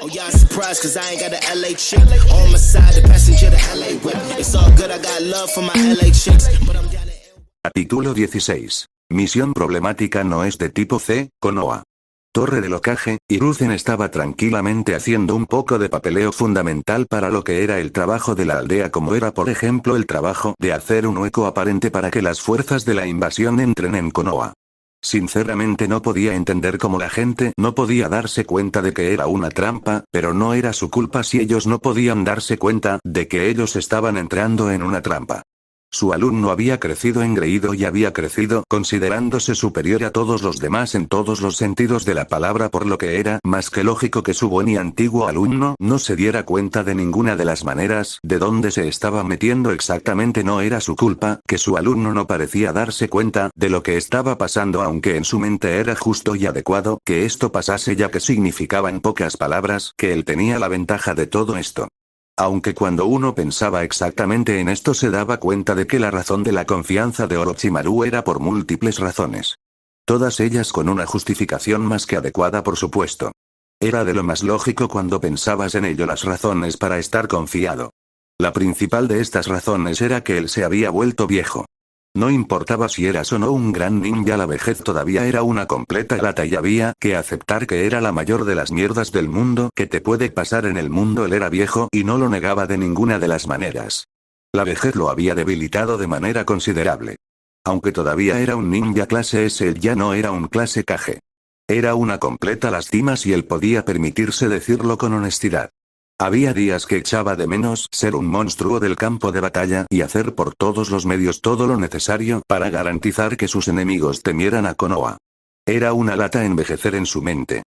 Oh, y'all surprised cause I ain't got a LA chick on my side, the passenger the LA whip. It's all good, I got love for my LA chicks, but I'm down to... Capítulo 16. Misión problemática no es de tipo C, Konoha. Torre de locaje, Hiruzen estaba tranquilamente haciendo un poco de papeleo fundamental para lo que era el trabajo de la aldea, como era por ejemplo el trabajo de hacer un hueco aparente para que las fuerzas de la invasión entren en Konoha. Sinceramente no podía entender cómo la gente no podía darse cuenta de que era una trampa, pero no era su culpa si ellos no podían darse cuenta de que ellos estaban entrando en una trampa. Su alumno había crecido engreído y había crecido considerándose superior a todos los demás en todos los sentidos de la palabra, por lo que era más que lógico que su buen y antiguo alumno no se diera cuenta de ninguna de las maneras de dónde se estaba metiendo. Exactamente no era su culpa que su alumno no parecía darse cuenta de lo que estaba pasando, aunque en su mente era justo y adecuado que esto pasase, ya que significaba en pocas palabras que él tenía la ventaja de todo esto. Aunque cuando uno pensaba exactamente en esto se daba cuenta de que la razón de la confianza de Orochimaru era por múltiples razones. Todas ellas con una justificación más que adecuada, por supuesto. Era de lo más lógico cuando pensabas en ello las razones para estar confiado. La principal de estas razones era que él se había vuelto viejo. No importaba si eras o no un gran ninja, la vejez todavía era una completa lata y había que aceptar que era la mayor de las mierdas del mundo que te puede pasar en el mundo. Él era viejo y no lo negaba de ninguna de las maneras. La vejez lo había debilitado de manera considerable. Aunque todavía era un ninja clase S, él ya no era un clase Kage. Era una completa lástima si él podía permitirse decirlo con honestidad. Había días que echaba de menos ser un monstruo del campo de batalla y hacer por todos los medios todo lo necesario para garantizar que sus enemigos temieran a Konoha. Era una lata envejecer en su mente.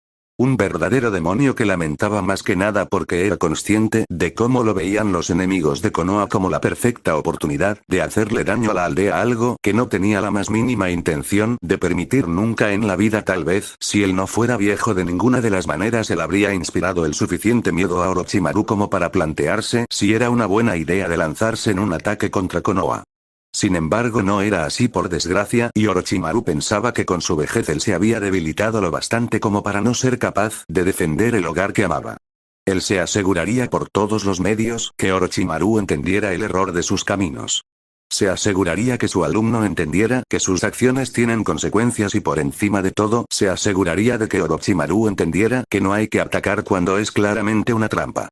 Un verdadero demonio que lamentaba más que nada porque era consciente de cómo lo veían los enemigos de Konoha como la perfecta oportunidad de hacerle daño a la aldea, algo que no tenía la más mínima intención de permitir nunca en la vida. Tal vez, si él no fuera viejo de ninguna de las maneras, él habría inspirado el suficiente miedo a Orochimaru como para plantearse si era una buena idea de lanzarse en un ataque contra Konoha. Sin embargo no era así, por desgracia, y Orochimaru pensaba que con su vejez él se había debilitado lo bastante como para no ser capaz de defender el hogar que amaba. Él se aseguraría por todos los medios que Orochimaru entendiera el error de sus caminos. Se aseguraría que su alumno entendiera que sus acciones tienen consecuencias y por encima de todo, se aseguraría de que Orochimaru entendiera que no hay que atacar cuando es claramente una trampa.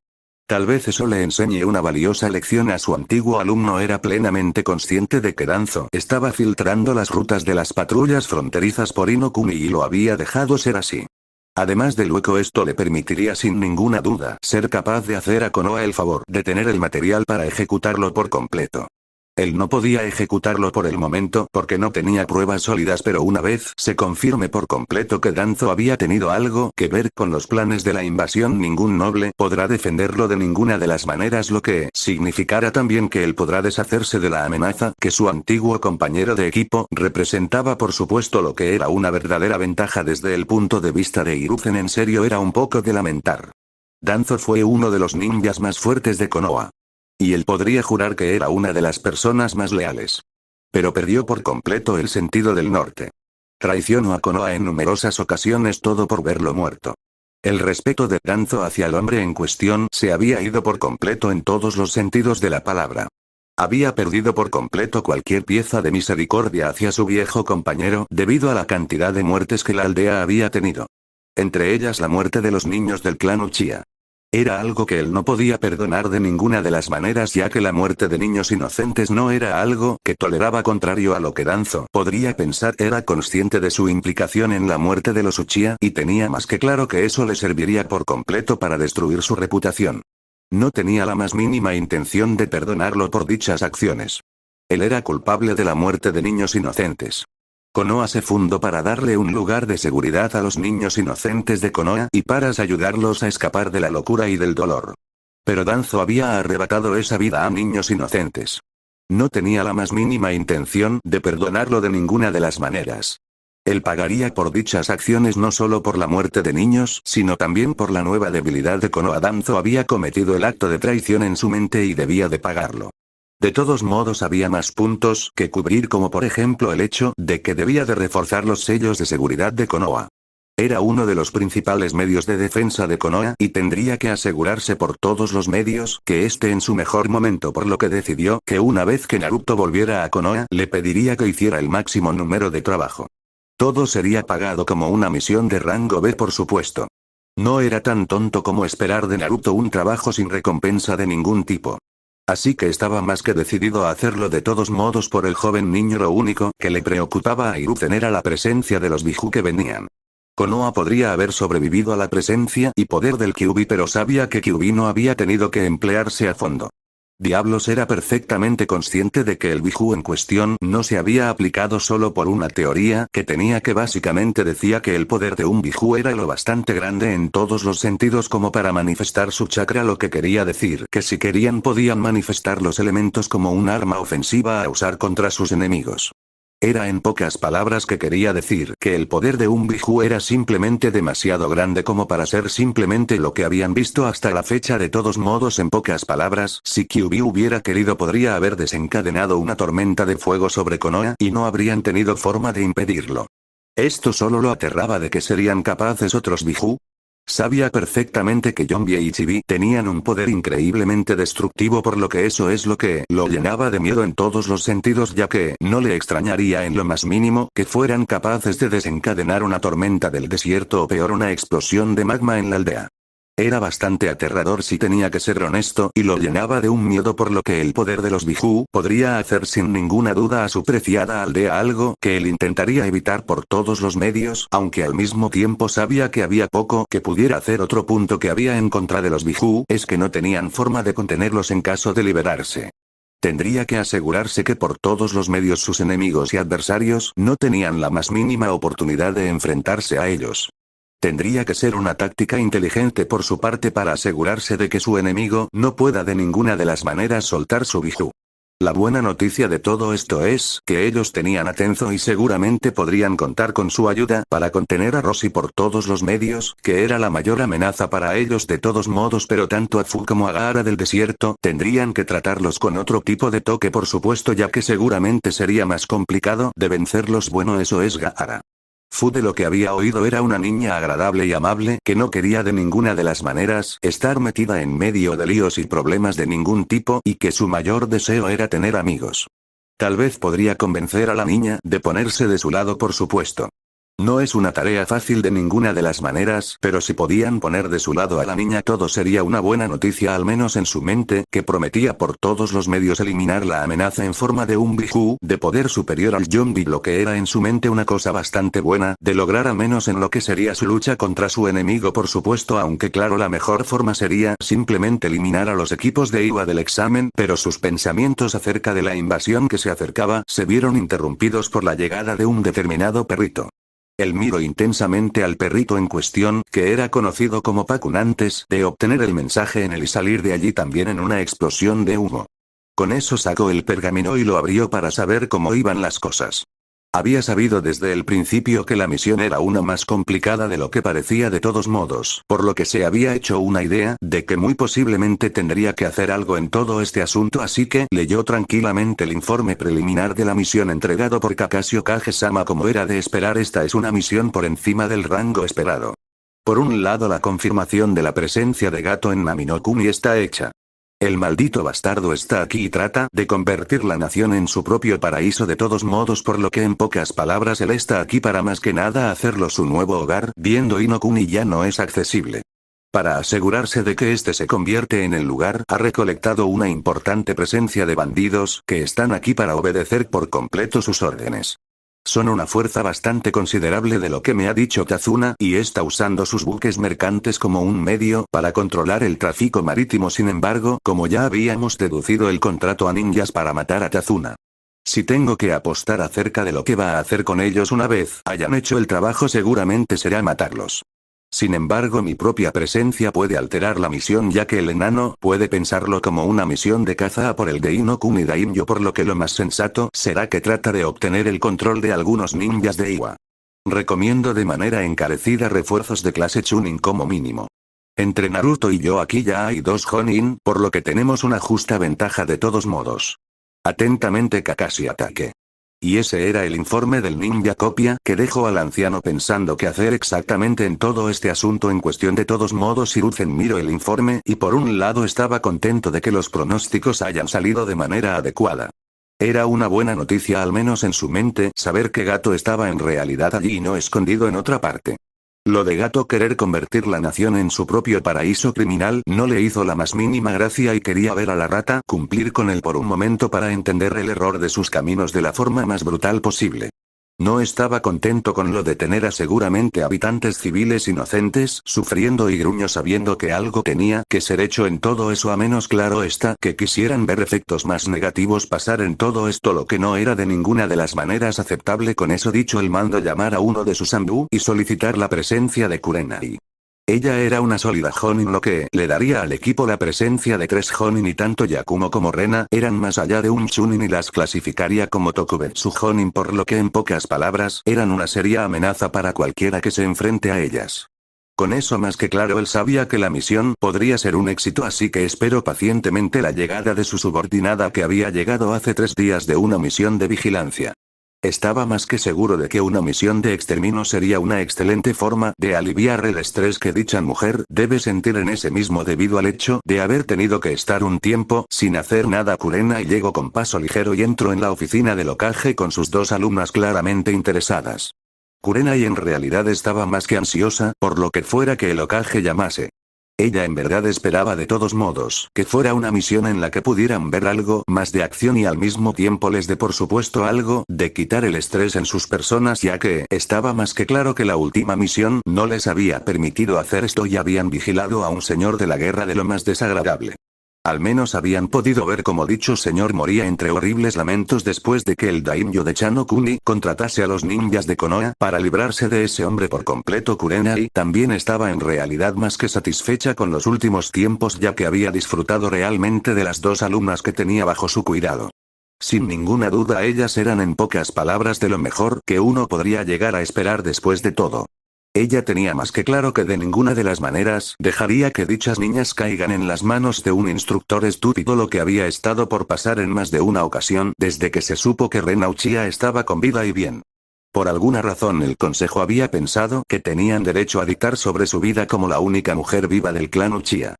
Tal vez eso le enseñe una valiosa lección a su antiguo alumno. Era plenamente consciente de que Danzo estaba filtrando las rutas de las patrullas fronterizas por Inokuni y lo había dejado ser así. Además del hueco, esto le permitiría sin ninguna duda ser capaz de hacer a Konoha el favor de tener el material para ejecutarlo por completo. Él no podía ejecutarlo por el momento porque no tenía pruebas sólidas, pero una vez se confirme por completo que Danzo había tenido algo que ver con los planes de la invasión, ningún noble podrá defenderlo de ninguna de las maneras, lo que significará también que él podrá deshacerse de la amenaza que su antiguo compañero de equipo representaba, por supuesto, lo que era una verdadera ventaja desde el punto de vista de Hiruzen. En serio, era un poco de lamentar. Danzo fue uno de los ninjas más fuertes de Konoha. Y él podría jurar que era una de las personas más leales. Pero perdió por completo el sentido del norte. Traicionó a Konoha en numerosas ocasiones, todo por verlo muerto. El respeto de Danzo hacia el hombre en cuestión se había ido por completo en todos los sentidos de la palabra. Había perdido por completo cualquier pieza de misericordia hacia su viejo compañero debido a la cantidad de muertes que la aldea había tenido. Entre ellas la muerte de los niños del clan Uchiha. Era algo que él no podía perdonar de ninguna de las maneras, ya que la muerte de niños inocentes no era algo que toleraba. Contrario a lo que Danzo podría pensar, era consciente de su implicación en la muerte de los Uchiha y tenía más que claro que eso le serviría por completo para destruir su reputación. No tenía la más mínima intención de perdonarlo por dichas acciones. Él era culpable de la muerte de niños inocentes. Konoha se fundó para darle un lugar de seguridad a los niños inocentes de Konoha y para ayudarlos a escapar de la locura y del dolor. Pero Danzo había arrebatado esa vida a niños inocentes. No tenía la más mínima intención de perdonarlo de ninguna de las maneras. Él pagaría por dichas acciones, no solo por la muerte de niños, sino también por la nueva debilidad de Konoha. Danzo había cometido el acto de traición en su mente y debía de pagarlo. De todos modos había más puntos que cubrir, como por ejemplo el hecho de que debía de reforzar los sellos de seguridad de Konoha. Era uno de los principales medios de defensa de Konoha y tendría que asegurarse por todos los medios que esté en su mejor momento, por lo que decidió que una vez que Naruto volviera a Konoha le pediría que hiciera el máximo número de trabajo. Todo sería pagado como una misión de rango B, por supuesto. No era tan tonto como esperar de Naruto un trabajo sin recompensa de ningún tipo. Así que estaba más que decidido a hacerlo de todos modos por el joven niño. Lo único que le preocupaba a Hiruzen era la presencia de los Biju que venían. Konoha podría haber sobrevivido a la presencia y poder del Kyuubi, pero sabía que Kyuubi no había tenido que emplearse a fondo. Diablos, era perfectamente consciente de que el Biju en cuestión no se había aplicado solo por una teoría que tenía, que básicamente decía que el poder de un Biju era lo bastante grande en todos los sentidos como para manifestar su chakra, lo que quería decir que si querían podían manifestar los elementos como un arma ofensiva a usar contra sus enemigos. Era en pocas palabras que quería decir que el poder de un Biju era simplemente demasiado grande como para ser simplemente lo que habían visto hasta la fecha. De todos modos, en pocas palabras, si Kyuubi hubiera querido podría haber desencadenado una tormenta de fuego sobre Konoha y no habrían tenido forma de impedirlo. Esto solo lo aterraba de que serían capaces otros Biju. Sabía perfectamente que Yonbi y Ichibi tenían un poder increíblemente destructivo, por lo que eso es lo que lo llenaba de miedo en todos los sentidos, ya que no le extrañaría en lo más mínimo que fueran capaces de desencadenar una tormenta del desierto o peor, una explosión de magma en la aldea. Era bastante aterrador, si tenía que ser honesto, y lo llenaba de un miedo por lo que el poder de los Biju podría hacer sin ninguna duda a su preciada aldea, algo que él intentaría evitar por todos los medios, aunque al mismo tiempo sabía que había poco que pudiera hacer. Otro punto que había en contra de los Biju es que no tenían forma de contenerlos en caso de liberarse. Tendría que asegurarse que por todos los medios sus enemigos y adversarios no tenían la más mínima oportunidad de enfrentarse a ellos. Tendría que ser una táctica inteligente por su parte para asegurarse de que su enemigo no pueda de ninguna de las maneras soltar su Biju. La buena noticia de todo esto es que ellos tenían a Tenzo y seguramente podrían contar con su ayuda para contener a Roshi por todos los medios, que era la mayor amenaza para ellos de todos modos, pero tanto a Fu como a Gaara del desierto tendrían que tratarlos con otro tipo de toque, por supuesto, ya que seguramente sería más complicado de vencerlos. Bueno, eso es Gaara. Fu, de lo que había oído, era una niña agradable y amable que no quería de ninguna de las maneras estar metida en medio de líos y problemas de ningún tipo, y que su mayor deseo era tener amigos. Tal vez podría convencer a la niña de ponerse de su lado, por supuesto. No es una tarea fácil de ninguna de las maneras, pero si podían poner de su lado a la niña, todo sería una buena noticia, al menos en su mente, que prometía por todos los medios eliminar la amenaza en forma de un Biju de poder superior al Yonbi, lo que era en su mente una cosa bastante buena de lograr, al menos en lo que sería su lucha contra su enemigo, por supuesto, aunque claro, la mejor forma sería simplemente eliminar a los equipos de Iwa del examen, pero sus pensamientos acerca de la invasión que se acercaba se vieron interrumpidos por la llegada de un determinado perrito. Él miró intensamente al perrito en cuestión, que era conocido como Pakun, antes de obtener el mensaje en él y salir de allí también en una explosión de humo. Con eso sacó el pergamino y lo abrió para saber cómo iban las cosas. Había sabido desde el principio que la misión era una más complicada de lo que parecía de todos modos, por lo que se había hecho una idea de que muy posiblemente tendría que hacer algo en todo este asunto, así que leyó tranquilamente el informe preliminar de la misión entregado por Kakashi Kage-sama. Como era de esperar, esta es una misión por encima del rango esperado. Por un lado, la confirmación de la presencia de Gato en Nami no Kuni está hecha. El maldito bastardo está aquí y trata de convertir la nación en su propio paraíso de todos modos, por lo que en pocas palabras él está aquí para más que nada hacerlo su nuevo hogar, viendo Inokuni ya no es accesible. Para asegurarse de que este se convierte en el lugar, ha recolectado una importante presencia de bandidos que están aquí para obedecer por completo sus órdenes. Son una fuerza bastante considerable de lo que me ha dicho Kazuna, y está usando sus buques mercantes como un medio para controlar el tráfico marítimo. Sin embargo, como ya habíamos deducido, el contrato a ninjas para matar a Kazuna. Si tengo que apostar acerca de lo que va a hacer con ellos una vez hayan hecho el trabajo, seguramente será matarlos. Sin embargo, mi propia presencia puede alterar la misión, ya que el enano puede pensarlo como una misión de caza a por el de Inokuni Daimyo, por lo que lo más sensato será que trata de obtener el control de algunos ninjas de Iwa. Recomiendo de manera encarecida refuerzos de clase Chunin como mínimo. Entre Naruto y yo aquí ya hay 2 Jonin, por lo que tenemos una justa ventaja de todos modos. Atentamente, Kakashi Ataque. Y ese era el informe del ninja copia que dejó al anciano pensando qué hacer exactamente en todo este asunto en cuestión. De todos modos, Hiruzen miró el informe y por un lado estaba contento de que los pronósticos hayan salido de manera adecuada. Era una buena noticia, al menos en su mente, saber que Gato estaba en realidad allí y no escondido en otra parte. Lo de Gato querer convertir la nación en su propio paraíso criminal no le hizo la más mínima gracia y quería ver a la rata cumplir con él por un momento para entender el error de sus caminos de la forma más brutal posible. No estaba contento con lo de tener a seguramente habitantes civiles inocentes sufriendo y gruños sabiendo que algo tenía que ser hecho en todo eso, a menos claro está que quisieran ver efectos más negativos pasar en todo esto, lo que no era de ninguna de las maneras aceptable. Con eso dicho, él mandó llamar a uno de sus Anbu y solicitar la presencia de Kurenai. Ella era una sólida Jonin, lo que le daría al equipo la presencia de 3 Jonin, y tanto Yakumo como Rena eran más allá de un Chunin y las clasificaría como Tokubetsu Jonin, por lo que en pocas palabras eran una seria amenaza para cualquiera que se enfrente a ellas. Con eso más que claro, él sabía que la misión podría ser un éxito, así que esperó pacientemente la llegada de su subordinada, que había llegado hace 3 días de una misión de vigilancia. Estaba más que seguro de que una misión de exterminio sería una excelente forma de aliviar el estrés que dicha mujer debe sentir en ese mismo debido al hecho de haber tenido que estar un tiempo sin hacer nada. Kurenai llegó con paso ligero y entró en la oficina del Hokage con sus 2 alumnas claramente interesadas. Kurenai en realidad estaba más que ansiosa por lo que fuera que el Hokage llamase. Ella en verdad esperaba de todos modos que fuera una misión en la que pudieran ver algo más de acción y al mismo tiempo les dé por supuesto algo de quitar el estrés en sus personas, ya que estaba más que claro que la última misión no les había permitido hacer esto y habían vigilado a un señor de la guerra de lo más desagradable. Al menos habían podido ver cómo dicho señor moría entre horribles lamentos después de que el daimyo de Chano Kuni contratase a los ninjas de Konoha para librarse de ese hombre por completo. Kurenai también estaba en realidad más que satisfecha con los últimos tiempos, ya que había disfrutado realmente de las 2 alumnas que tenía bajo su cuidado. Sin ninguna duda ellas eran en pocas palabras de lo mejor que uno podría llegar a esperar después de todo. Ella tenía más que claro que de ninguna de las maneras dejaría que dichas niñas caigan en las manos de un instructor estúpido, lo que había estado por pasar en más de una ocasión desde que se supo que Rena Uchiha estaba con vida y bien. Por alguna razón el consejo había pensado que tenían derecho a dictar sobre su vida como la única mujer viva del clan Uchiha.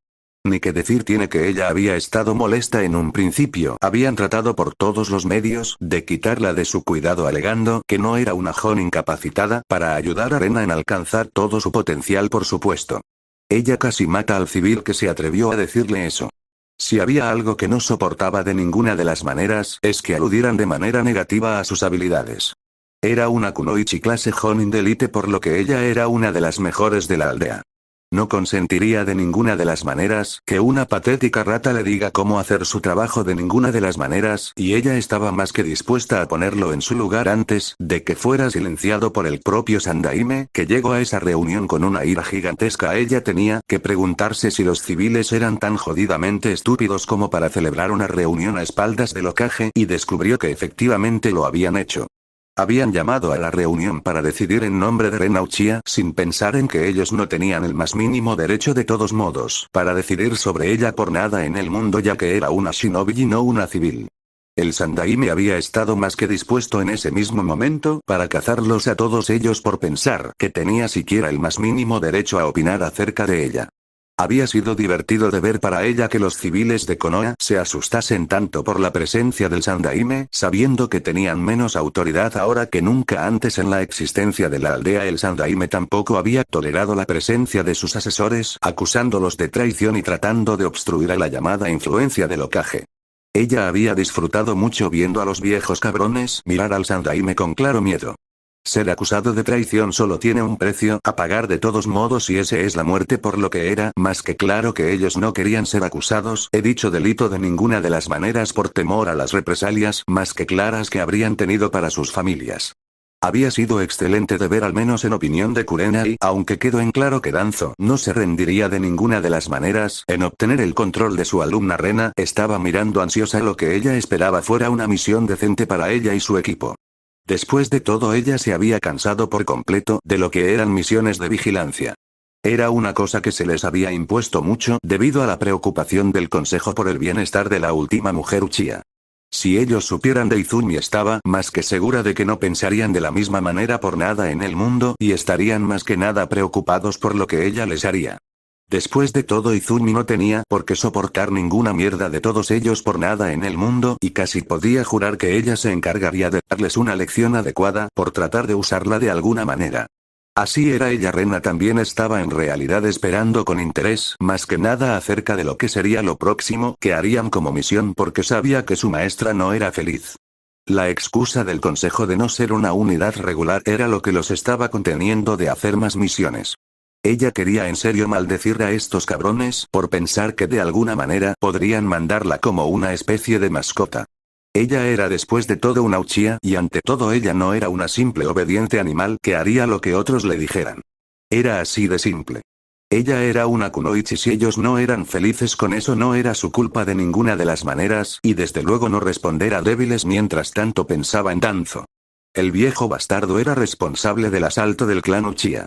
Ni que decir tiene que ella había estado molesta en un principio. Habían tratado por todos los medios de quitarla de su cuidado, alegando que no era una joven incapacitada para ayudar a Rena en alcanzar todo su potencial, por supuesto. Ella casi mata al civil que se atrevió a decirle eso. Si había algo que no soportaba de ninguna de las maneras, es que aludieran de manera negativa a sus habilidades. Era una kunoichi clase jonin de élite, por lo que ella era una de las mejores de la aldea. No consentiría de ninguna de las maneras que una patética rata le diga cómo hacer su trabajo de ninguna de las maneras, y ella estaba más que dispuesta a ponerlo en su lugar antes de que fuera silenciado por el propio Sandaime, que llegó a esa reunión con una ira gigantesca. Ella tenía que preguntarse si los civiles eran tan jodidamente estúpidos como para celebrar una reunión a espaldas del Hokage, y descubrió que efectivamente lo habían hecho. Habían llamado a la reunión para decidir en nombre de Rena Uchiha sin pensar en que ellos no tenían el más mínimo derecho de todos modos para decidir sobre ella por nada en el mundo, ya que era una shinobi y no una civil. El Sandaime había estado más que dispuesto en ese mismo momento para cazarlos a todos ellos por pensar que tenía siquiera el más mínimo derecho a opinar acerca de ella. Había sido divertido de ver para ella que los civiles de Konoha se asustasen tanto por la presencia del Sandaime, sabiendo que tenían menos autoridad ahora que nunca antes en la existencia de la aldea. El Sandaime tampoco había tolerado la presencia de sus asesores, acusándolos de traición y tratando de obstruir a la llamada influencia del Hokage. Ella había disfrutado mucho viendo a los viejos cabrones mirar al Sandaime con claro miedo. Ser acusado de traición solo tiene un precio a pagar de todos modos, y ese es la muerte, por lo que era más que claro que ellos no querían ser acusados de dicho delito de ninguna de las maneras por temor a las represalias más que claras que habrían tenido para sus familias. Había sido excelente de ver, al menos en opinión de Kurenai, aunque quedó en claro que Danzo no se rendiría de ninguna de las maneras en obtener el control de su alumna. Rena estaba mirando ansiosa lo que ella esperaba fuera una misión decente para ella y su equipo. Después de todo, ella se había cansado por completo de lo que eran misiones de vigilancia. Era una cosa que se les había impuesto mucho debido a la preocupación del consejo por el bienestar de la última mujer Uchiha. Si ellos supieran de Izumi estaba más que segura de que no pensarían de la misma manera por nada en el mundo y estarían más que nada preocupados por lo que ella les haría. Después de todo Izumi no tenía por qué soportar ninguna mierda de todos ellos por nada en el mundo y casi podía jurar que ella se encargaría de darles una lección adecuada por tratar de usarla de alguna manera. Así era ella. Rena también estaba en realidad esperando con interés más que nada acerca de lo que sería lo próximo que harían como misión porque sabía que su maestra no era feliz. La excusa del consejo de no ser una unidad regular era lo que los estaba conteniendo de hacer más misiones. Ella quería en serio maldecir a estos cabrones por pensar que de alguna manera podrían mandarla como una especie de mascota. Ella era después de todo una Uchiha y ante todo ella no era una simple obediente animal que haría lo que otros le dijeran. Era así de simple. Ella era una kunoichi. Si ellos no eran felices con eso no era su culpa de ninguna de las maneras y desde luego no responder a débiles. Mientras tanto pensaba en Danzo. El viejo bastardo era responsable del asalto del clan Uchiha.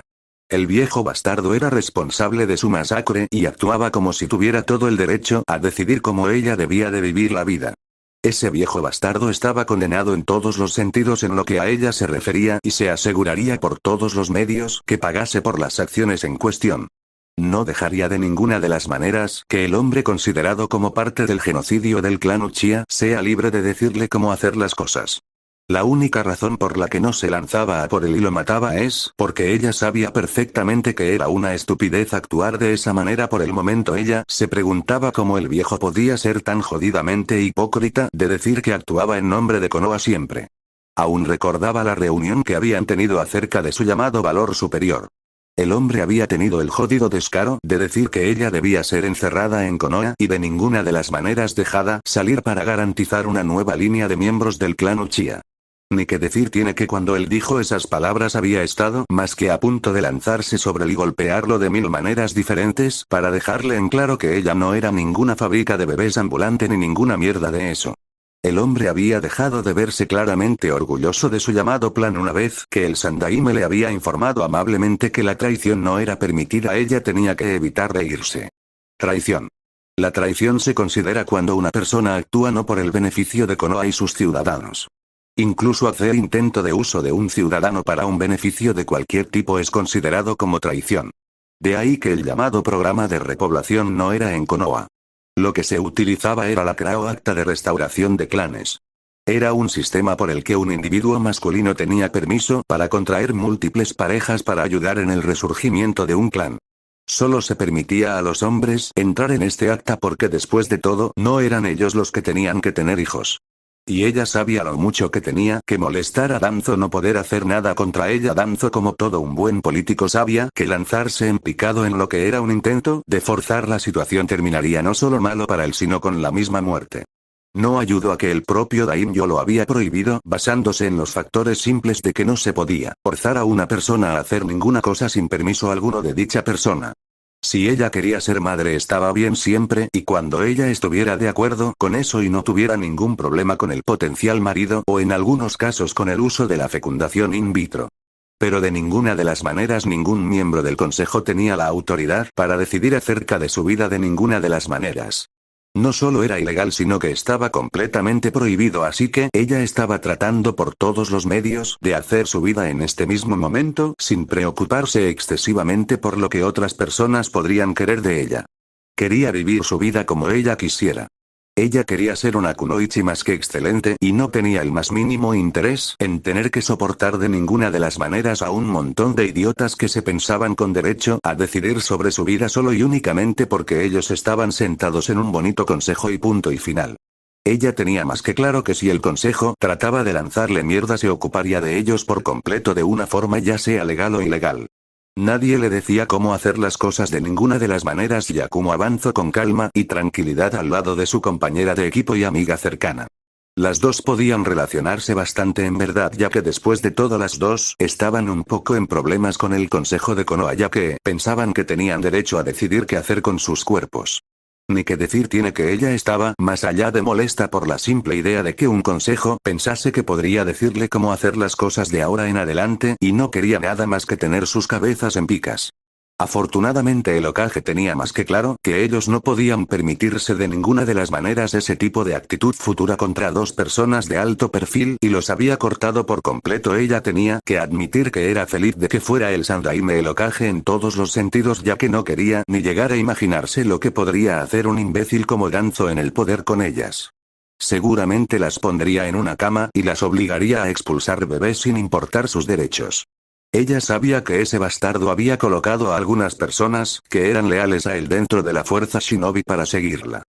El viejo bastardo era responsable de su masacre y actuaba como si tuviera todo el derecho a decidir cómo ella debía de vivir la vida. Ese viejo bastardo estaba condenado en todos los sentidos en lo que a ella se refería y se aseguraría por todos los medios que pagase por las acciones en cuestión. No dejaría de ninguna de las maneras que el hombre considerado como parte del genocidio del clan Uchiha sea libre de decirle cómo hacer las cosas. La única razón por la que no se lanzaba a por él y lo mataba es porque ella sabía perfectamente que era una estupidez actuar de esa manera. Por el momento ella se preguntaba cómo el viejo podía ser tan jodidamente hipócrita de decir que actuaba en nombre de Konoha siempre. Aún recordaba la reunión que habían tenido acerca de su llamado valor superior. El hombre había tenido el jodido descaro de decir que ella debía ser encerrada en Konoha y de ninguna de las maneras dejada salir para garantizar una nueva línea de miembros del clan Uchiha. Ni que decir tiene que cuando él dijo esas palabras había estado más que a punto de lanzarse sobre él y golpearlo de mil maneras diferentes para dejarle en claro que ella no era ninguna fábrica de bebés ambulante ni ninguna mierda de eso. El hombre había dejado de verse claramente orgulloso de su llamado plan una vez que el Sandaime le había informado amablemente que la traición no era permitida. Ella tenía que evitar reírse. Traición. La traición se considera cuando una persona actúa no por el beneficio de Konoha y sus ciudadanos. Incluso hacer intento de uso de un ciudadano para un beneficio de cualquier tipo es considerado como traición. De ahí que el llamado programa de repoblación no era en Konoha. Lo que se utilizaba era la Krao Acta de Restauración de Clanes. Era un sistema por el que un individuo masculino tenía permiso para contraer múltiples parejas para ayudar en el resurgimiento de un clan. Solo se permitía a los hombres entrar en este acta porque después de todo no eran ellos los que tenían que tener hijos. Y ella sabía lo mucho que tenía que molestar a Danzo no poder hacer nada contra ella. Danzo, como todo un buen político, sabía que lanzarse en picado en lo que era un intento de forzar la situación terminaría no solo malo para él sino con la misma muerte. No ayudó a que el propio Daimyo lo había prohibido basándose en los factores simples de que no se podía forzar a una persona a hacer ninguna cosa sin permiso alguno de dicha persona. Si ella quería ser madre estaba bien siempre y cuando ella estuviera de acuerdo con eso y no tuviera ningún problema con el potencial marido o en algunos casos con el uso de la fecundación in vitro. Pero de ninguna de las maneras ningún miembro del consejo tenía la autoridad para decidir acerca de su vida de ninguna de las maneras. No solo era ilegal sino que estaba completamente prohibido, así que ella estaba tratando por todos los medios de hacer su vida en este mismo momento sin preocuparse excesivamente por lo que otras personas podrían querer de ella. Quería vivir su vida como ella quisiera. Ella quería ser una kunoichi más que excelente y no tenía el más mínimo interés en tener que soportar de ninguna de las maneras a un montón de idiotas que se pensaban con derecho a decidir sobre su vida solo y únicamente porque ellos estaban sentados en un bonito consejo y punto y final. Ella tenía más que claro que si el consejo trataba de lanzarle mierda se ocuparía de ellos por completo de una forma ya sea legal o ilegal. Nadie le decía cómo hacer las cosas de ninguna de las maneras. Yakumo avanzó con calma y tranquilidad al lado de su compañera de equipo y amiga cercana. Las dos podían relacionarse bastante en verdad, ya que después de todo las dos estaban un poco en problemas con el consejo de Konoha, ya que pensaban que tenían derecho a decidir qué hacer con sus cuerpos. Ni que decir tiene que ella estaba más allá de molesta por la simple idea de que un consejo pensase que podría decirle cómo hacer las cosas de ahora en adelante y no quería nada más que tener sus cabezas en picas. Afortunadamente el Hokage tenía más que claro que ellos no podían permitirse de ninguna de las maneras ese tipo de actitud futura contra dos personas de alto perfil y los había cortado por completo. Ella tenía que admitir que era feliz de que fuera el Sandaime el Hokage en todos los sentidos, ya que no quería ni llegar a imaginarse lo que podría hacer un imbécil como Danzo en el poder con ellas. Seguramente las pondría en una cama y las obligaría a expulsar bebés sin importar sus derechos. Ella sabía que ese bastardo había colocado a algunas personas que eran leales a él dentro de la fuerza shinobi para seguirla.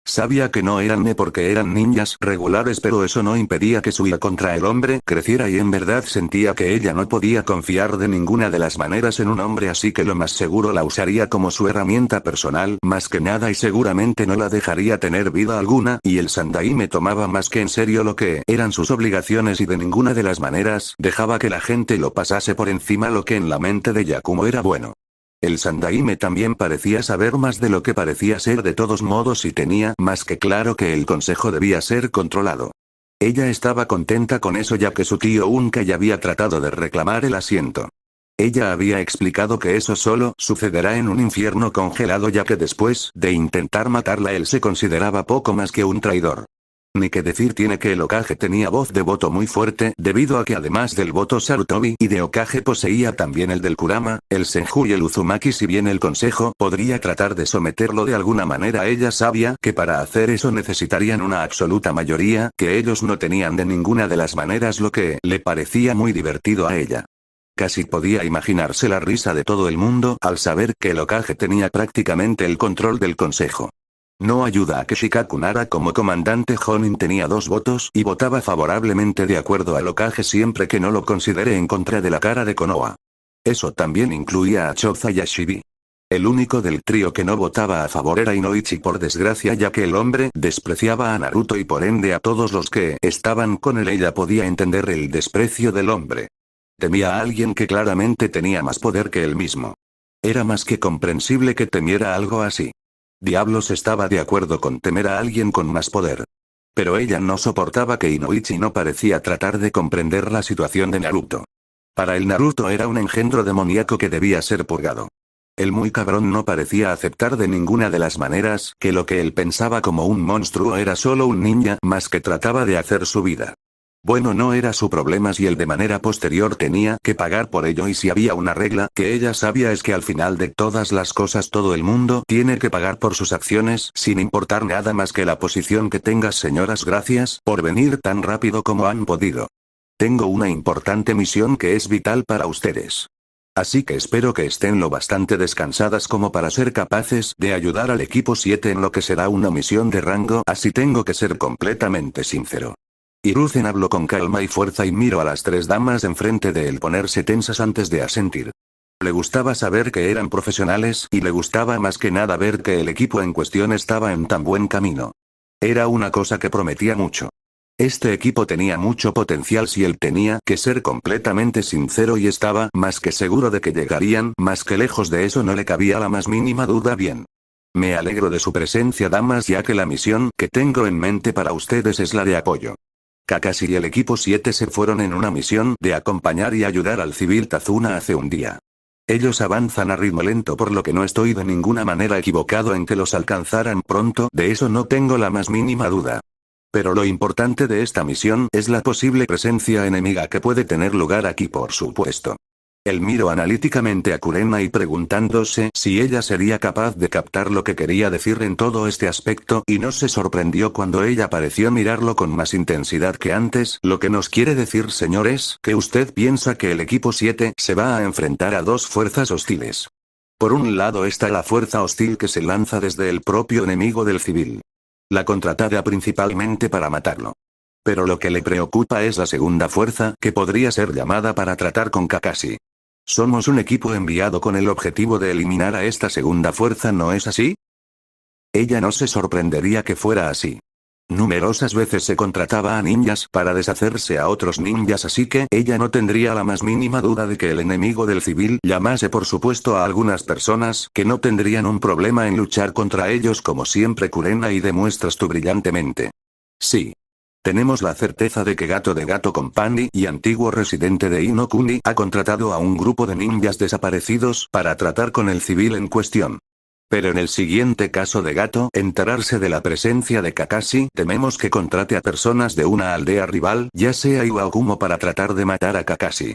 Sabía que no eran porque eran ninjas regulares, pero eso no impedía que su ira contra el hombre creciera y en verdad sentía que ella no podía confiar de ninguna de las maneras en un hombre, así que lo más seguro la usaría como su herramienta personal más que nada y seguramente no la dejaría tener vida alguna, y el Sandaime tomaba más que en serio lo que eran sus obligaciones y de ninguna de las maneras dejaba que la gente lo pasase por encima lo que en la mente de Yakumo era bueno. El Sandaime también parecía saber más de lo que parecía ser de todos modos y tenía más que claro que el consejo debía ser controlado. Ella estaba contenta con eso ya que su tío Unka ya había tratado de reclamar el asiento. Ella había explicado que eso solo sucederá en un infierno congelado ya que después de intentar matarla él se consideraba poco más que un traidor. Ni que decir tiene que el Hokage tenía voz de voto muy fuerte debido a que además del voto Sarutobi y de Hokage poseía también el del Kurama, el Senju y el Uzumaki. Si bien el consejo podría tratar de someterlo de alguna manera, ella sabía que para hacer eso necesitarían una absoluta mayoría que ellos no tenían de ninguna de las maneras, lo que le parecía muy divertido a ella. Casi podía imaginarse la risa de todo el mundo al saber que el Hokage tenía prácticamente el control del consejo. No ayuda a que Shikaku Nara como comandante Jonin tenía 2 votos y votaba favorablemente de acuerdo al Hokage siempre que no lo considere en contra de la cara de Konoha. Eso también incluía a Choza y a Shibi. El único del trío que no votaba a favor era Inoichi por desgracia, ya que el hombre despreciaba a Naruto y por ende a todos los que estaban con él. Ella podía entender el desprecio del hombre. Temía a alguien que claramente tenía más poder que él mismo. Era más que comprensible que temiera algo así. Diablos estaba de acuerdo con temer a alguien con más poder. Pero ella no soportaba que Inoichi no parecía tratar de comprender la situación de Naruto. Para el Naruto era un engendro demoníaco que debía ser purgado. El muy cabrón no parecía aceptar de ninguna de las maneras que lo que él pensaba como un monstruo era solo un ninja más que trataba de hacer su vida. Bueno, no era su problema si él de manera posterior tenía que pagar por ello, y si había una regla que ella sabía es que al final de todas las cosas todo el mundo tiene que pagar por sus acciones sin importar nada más que la posición que tengas. Señoras, gracias por venir tan rápido como han podido. Tengo una importante misión que es vital para ustedes. Así que espero que estén lo bastante descansadas como para ser capaces de ayudar al equipo 7 en lo que será una misión de rango, así tengo que ser completamente sincero. Hiruzen habló con calma y fuerza y miró a las 3 damas enfrente de él ponerse tensas antes de asentir. Le gustaba saber que eran profesionales y le gustaba más que nada ver que el equipo en cuestión estaba en tan buen camino. Era una cosa que prometía mucho. Este equipo tenía mucho potencial si él tenía que ser completamente sincero, y estaba más que seguro de que llegarían más que lejos, de eso no le cabía la más mínima duda. Bien. Me alegro de su presencia, damas, ya que la misión que tengo en mente para ustedes es la de apoyo. Kakashi y el equipo 7 se fueron en una misión de acompañar y ayudar al civil Tazuna hace un día. Ellos avanzan a ritmo lento, por lo que no estoy de ninguna manera equivocado en que los alcanzaran pronto, de eso no tengo la más mínima duda. Pero lo importante de esta misión es la posible presencia enemiga que puede tener lugar aquí, por supuesto. Él miró analíticamente a Kurenai preguntándose si ella sería capaz de captar lo que quería decir en todo este aspecto, y no se sorprendió cuando ella pareció mirarlo con más intensidad que antes. Lo que nos quiere decir, señor, es que usted piensa que el equipo 7 se va a enfrentar a 2 fuerzas hostiles. Por un lado está la fuerza hostil que se lanza desde el propio enemigo del civil. La contratada principalmente para matarlo. Pero lo que le preocupa es la segunda fuerza, que podría ser llamada para tratar con Kakashi. Somos un equipo enviado con el objetivo de eliminar a esta segunda fuerza, ¿no es así? Ella no se sorprendería que fuera así. Numerosas veces se contrataba a ninjas para deshacerse a otros ninjas, así que ella no tendría la más mínima duda de que el enemigo del civil llamase por supuesto a algunas personas que no tendrían un problema en luchar contra ellos, como siempre. Kurenai, demuestras tú brillantemente. Sí. Tenemos la certeza de que Gato de Gato Company y antiguo residente de Inokuni ha contratado a un grupo de ninjas desaparecidos para tratar con el civil en cuestión. Pero en el siguiente caso de Gato enterarse de la presencia de Kakashi, tememos que contrate a personas de una aldea rival, ya sea Iwakumo, para tratar de matar a Kakashi.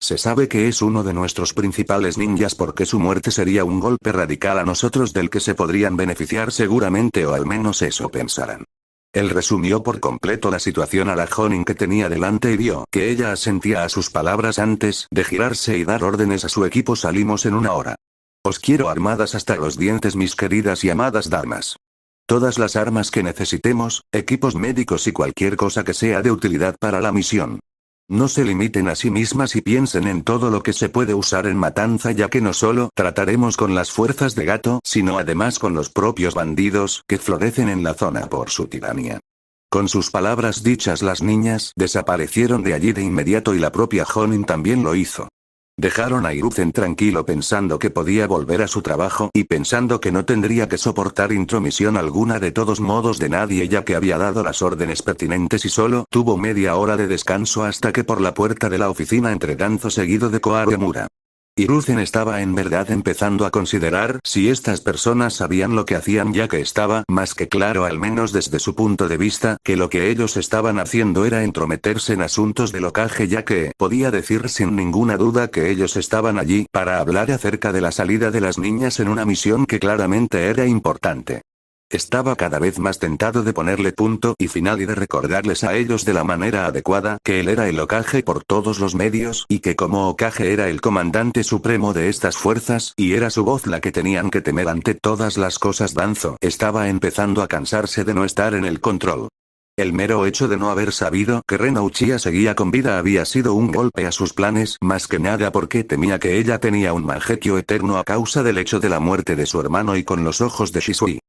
Se sabe que es uno de nuestros principales ninjas porque su muerte sería un golpe radical a nosotros del que se podrían beneficiar seguramente, o al menos eso pensarán. Él resumió por completo la situación a la Jonin que tenía delante y vio que ella asentía a sus palabras antes de girarse y dar órdenes a su equipo. Salimos en 1 hora. Os quiero armadas hasta los dientes, mis queridas y amadas damas. Todas las armas que necesitemos, equipos médicos y cualquier cosa que sea de utilidad para la misión. No se limiten a sí mismas y piensen en todo lo que se puede usar en matanza, ya que no solo trataremos con las fuerzas de Gato, sino además con los propios bandidos que florecen en la zona por su tiranía. Con sus palabras dichas, las niñas desaparecieron de allí de inmediato y la propia Jonin también lo hizo. Dejaron a Hiruzen tranquilo pensando que podía volver a su trabajo y pensando que no tendría que soportar intromisión alguna de todos modos de nadie, ya que había dado las órdenes pertinentes y solo tuvo media hora de descanso hasta que por la puerta de la oficina entró Danzo seguido de Koharu Emura. Hiruzen estaba en verdad empezando a considerar si estas personas sabían lo que hacían, ya que estaba más que claro, al menos desde su punto de vista, que lo que ellos estaban haciendo era entrometerse en asuntos del Hokage, ya que podía decir sin ninguna duda que ellos estaban allí para hablar acerca de la salida de las niñas en una misión que claramente era importante. Estaba cada vez más tentado de ponerle punto y final y de recordarles a ellos de la manera adecuada que él era el Hokage por todos los medios y que como Hokage era el comandante supremo de estas fuerzas y era su voz la que tenían que temer ante todas las cosas. Danzo estaba empezando a cansarse de no estar en el control. El mero hecho de no haber sabido que Rena Uchiha seguía con vida había sido un golpe a sus planes, más que nada porque temía que ella tenía un Mangekyo eterno a causa del hecho de la muerte de su hermano y con los ojos de Shisui.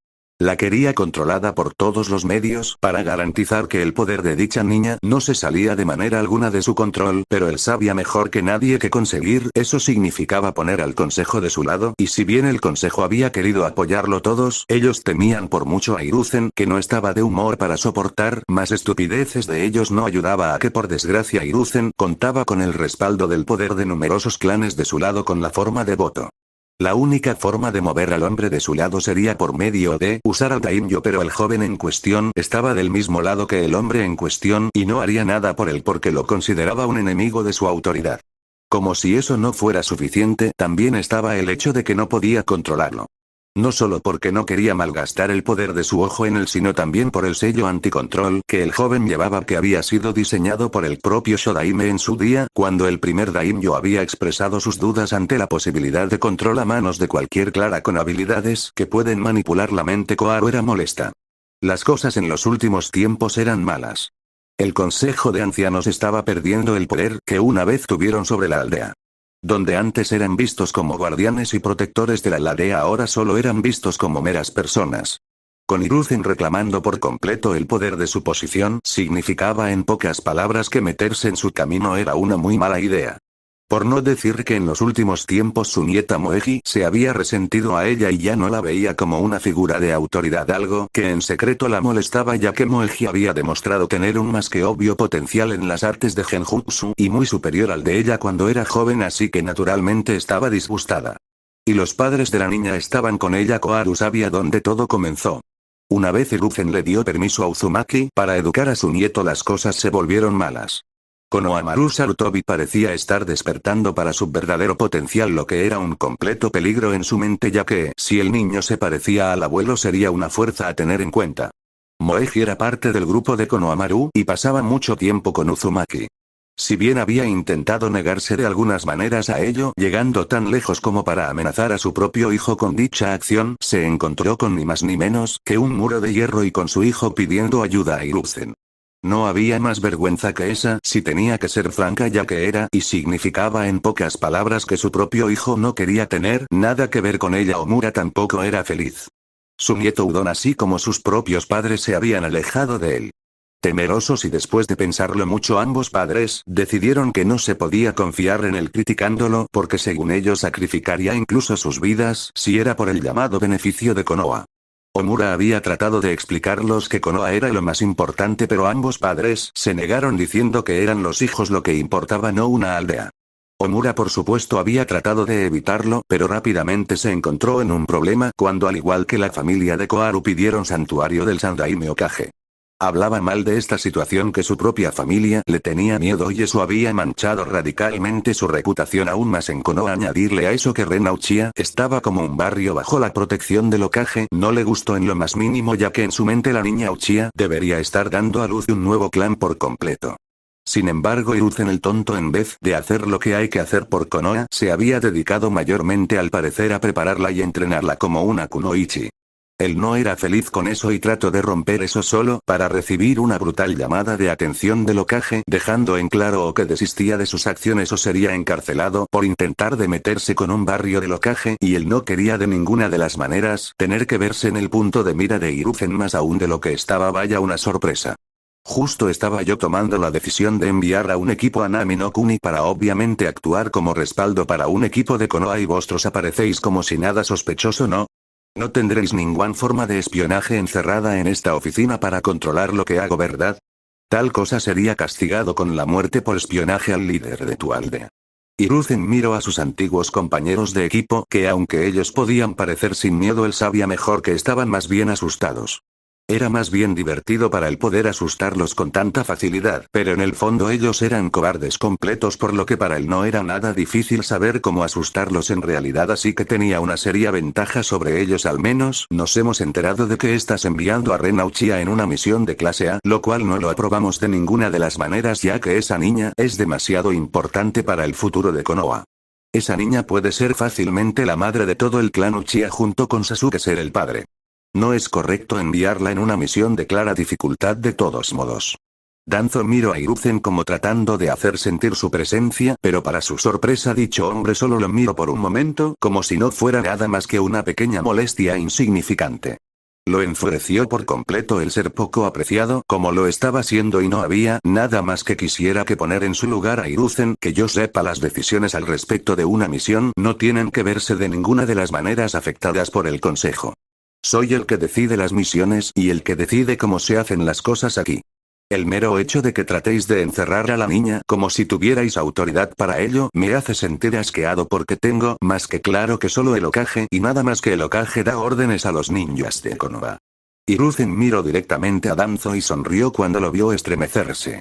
La quería controlada por todos los medios para garantizar que el poder de dicha niña no se salía de manera alguna de su control, pero él sabía mejor que nadie que conseguir eso significaba poner al consejo de su lado, y si bien el consejo había querido apoyarlo todos, ellos temían por mucho a Hiruzen, que no estaba de humor para soportar más estupideces de ellos. No ayudaba a que por desgracia Hiruzen contaba con el respaldo del poder de numerosos clanes de su lado con la forma de voto. La única forma de mover al hombre de su lado sería por medio de usar al daimyo, pero el joven en cuestión estaba del mismo lado que el hombre en cuestión y no haría nada por él porque lo consideraba un enemigo de su autoridad. Como si eso no fuera suficiente, también estaba el hecho de que no podía controlarlo. No solo porque no quería malgastar el poder de su ojo en él, sino también por el sello anticontrol que el joven llevaba, que había sido diseñado por el propio Shodaime en su día, cuando el primer daimyo había expresado sus dudas ante la posibilidad de control a manos de cualquier clara con habilidades que pueden manipular la mente. Koharu era molesta. Las cosas en los últimos tiempos eran malas. El Consejo de Ancianos estaba perdiendo el poder que una vez tuvieron sobre la aldea. Donde antes eran vistos como guardianes y protectores de la aldea, ahora solo eran vistos como meras personas. Con Hiruzen reclamando por completo el poder de su posición, significaba en pocas palabras que meterse en su camino era una muy mala idea. Por no decir que en los últimos tiempos su nieta Moegi se había resentido a ella y ya no la veía como una figura de autoridad, algo que en secreto la molestaba, ya que Moegi había demostrado tener un más que obvio potencial en las artes de Genjutsu y muy superior al de ella cuando era joven, así que naturalmente estaba disgustada. Y los padres de la niña estaban con ella. Koharu sabía dónde todo comenzó. Una vez Hiruzen le dio permiso a Uzumaki para educar a su nieto, las cosas se volvieron malas. Konohamaru Sarutobi parecía estar despertando para su verdadero potencial, lo que era un completo peligro en su mente, ya que, si el niño se parecía al abuelo, sería una fuerza a tener en cuenta. Moegi era parte del grupo de Konohamaru y pasaba mucho tiempo con Uzumaki. Si bien había intentado negarse de algunas maneras a ello, llegando tan lejos como para amenazar a su propio hijo con dicha acción, se encontró con ni más ni menos que un muro de hierro y con su hijo pidiendo ayuda a Hiruzen. No había más vergüenza que esa, si tenía que ser franca, ya que era y significaba en pocas palabras que su propio hijo no quería tener nada que ver con ella. Omura tampoco era feliz. Su nieto Udon, así como sus propios padres, se habían alejado de él. Temerosos y después de pensarlo mucho, ambos padres decidieron que no se podía confiar en él, criticándolo porque según ellos sacrificaría incluso sus vidas si era por el llamado beneficio de Konoha. Omura había tratado de explicarlos que Konoha era lo más importante, pero ambos padres se negaron diciendo que eran los hijos lo que importaba, no una aldea. Omura por supuesto había tratado de evitarlo, pero rápidamente se encontró en un problema cuando, al igual que la familia de Koharu, pidieron santuario del Sandaime Hokage. Hablaba mal de esta situación que su propia familia le tenía miedo y eso había manchado radicalmente su reputación aún más en Konoha. Añadirle a eso que Ren Uchiha estaba como un barrio bajo la protección del Hokage no le gustó en lo más mínimo, ya que en su mente la niña Uchiha debería estar dando a luz un nuevo clan por completo. Sin embargo, Hiruzen el tonto, en vez de hacer lo que hay que hacer por Konoha, se había dedicado mayormente al parecer a prepararla y entrenarla como una kunoichi. Él no era feliz con eso y trató de romper eso solo para recibir una brutal llamada de atención del Hokage, dejando en claro o que desistía de sus acciones o sería encarcelado por intentar de meterse con un barrio del Hokage, y él no quería de ninguna de las maneras tener que verse en el punto de mira de Hiruzen, más aún de lo que estaba. Vaya una sorpresa. Justo estaba yo tomando la decisión de enviar a un equipo a Nami no Kuni para obviamente actuar como respaldo para un equipo de Konoha y vosotros aparecéis como si nada sospechoso, ¿no? No tendréis ninguna forma de espionaje encerrada en esta oficina para controlar lo que hago, ¿verdad? Tal cosa sería castigado con la muerte por espionaje al líder de tu aldea. Hiruzen miró a sus antiguos compañeros de equipo, que aunque ellos podían parecer sin miedo, él sabía mejor que estaban más bien asustados. Era más bien divertido para él poder asustarlos con tanta facilidad, pero en el fondo ellos eran cobardes completos, por lo que para él no era nada difícil saber cómo asustarlos en realidad, así que tenía una seria ventaja sobre ellos. Al menos nos hemos enterado de que estás enviando a Ren Uchiha en una misión de clase A, lo cual no lo aprobamos de ninguna de las maneras, ya que esa niña es demasiado importante para el futuro de Konoha. Esa niña puede ser fácilmente la madre de todo el clan Uchiha junto con Sasuke ser el padre. No es correcto enviarla en una misión de clara dificultad de todos modos. Danzo miró a Hiruzen como tratando de hacer sentir su presencia, pero para su sorpresa dicho hombre solo lo miró por un momento, como si no fuera nada más que una pequeña molestia insignificante. Lo enfureció por completo el ser poco apreciado como lo estaba siendo, y no había nada más que quisiera que poner en su lugar a Hiruzen. Que yo sepa, las decisiones al respecto de una misión no tienen que verse de ninguna de las maneras afectadas por el consejo. Soy el que decide las misiones y el que decide cómo se hacen las cosas aquí. El mero hecho de que tratéis de encerrar a la niña como si tuvierais autoridad para ello me hace sentir asqueado, porque tengo más que claro que solo el Hokage y nada más que el Hokage da órdenes a los ninjas de Konoha. Hiruzen miró directamente a Danzo y sonrió cuando lo vio estremecerse.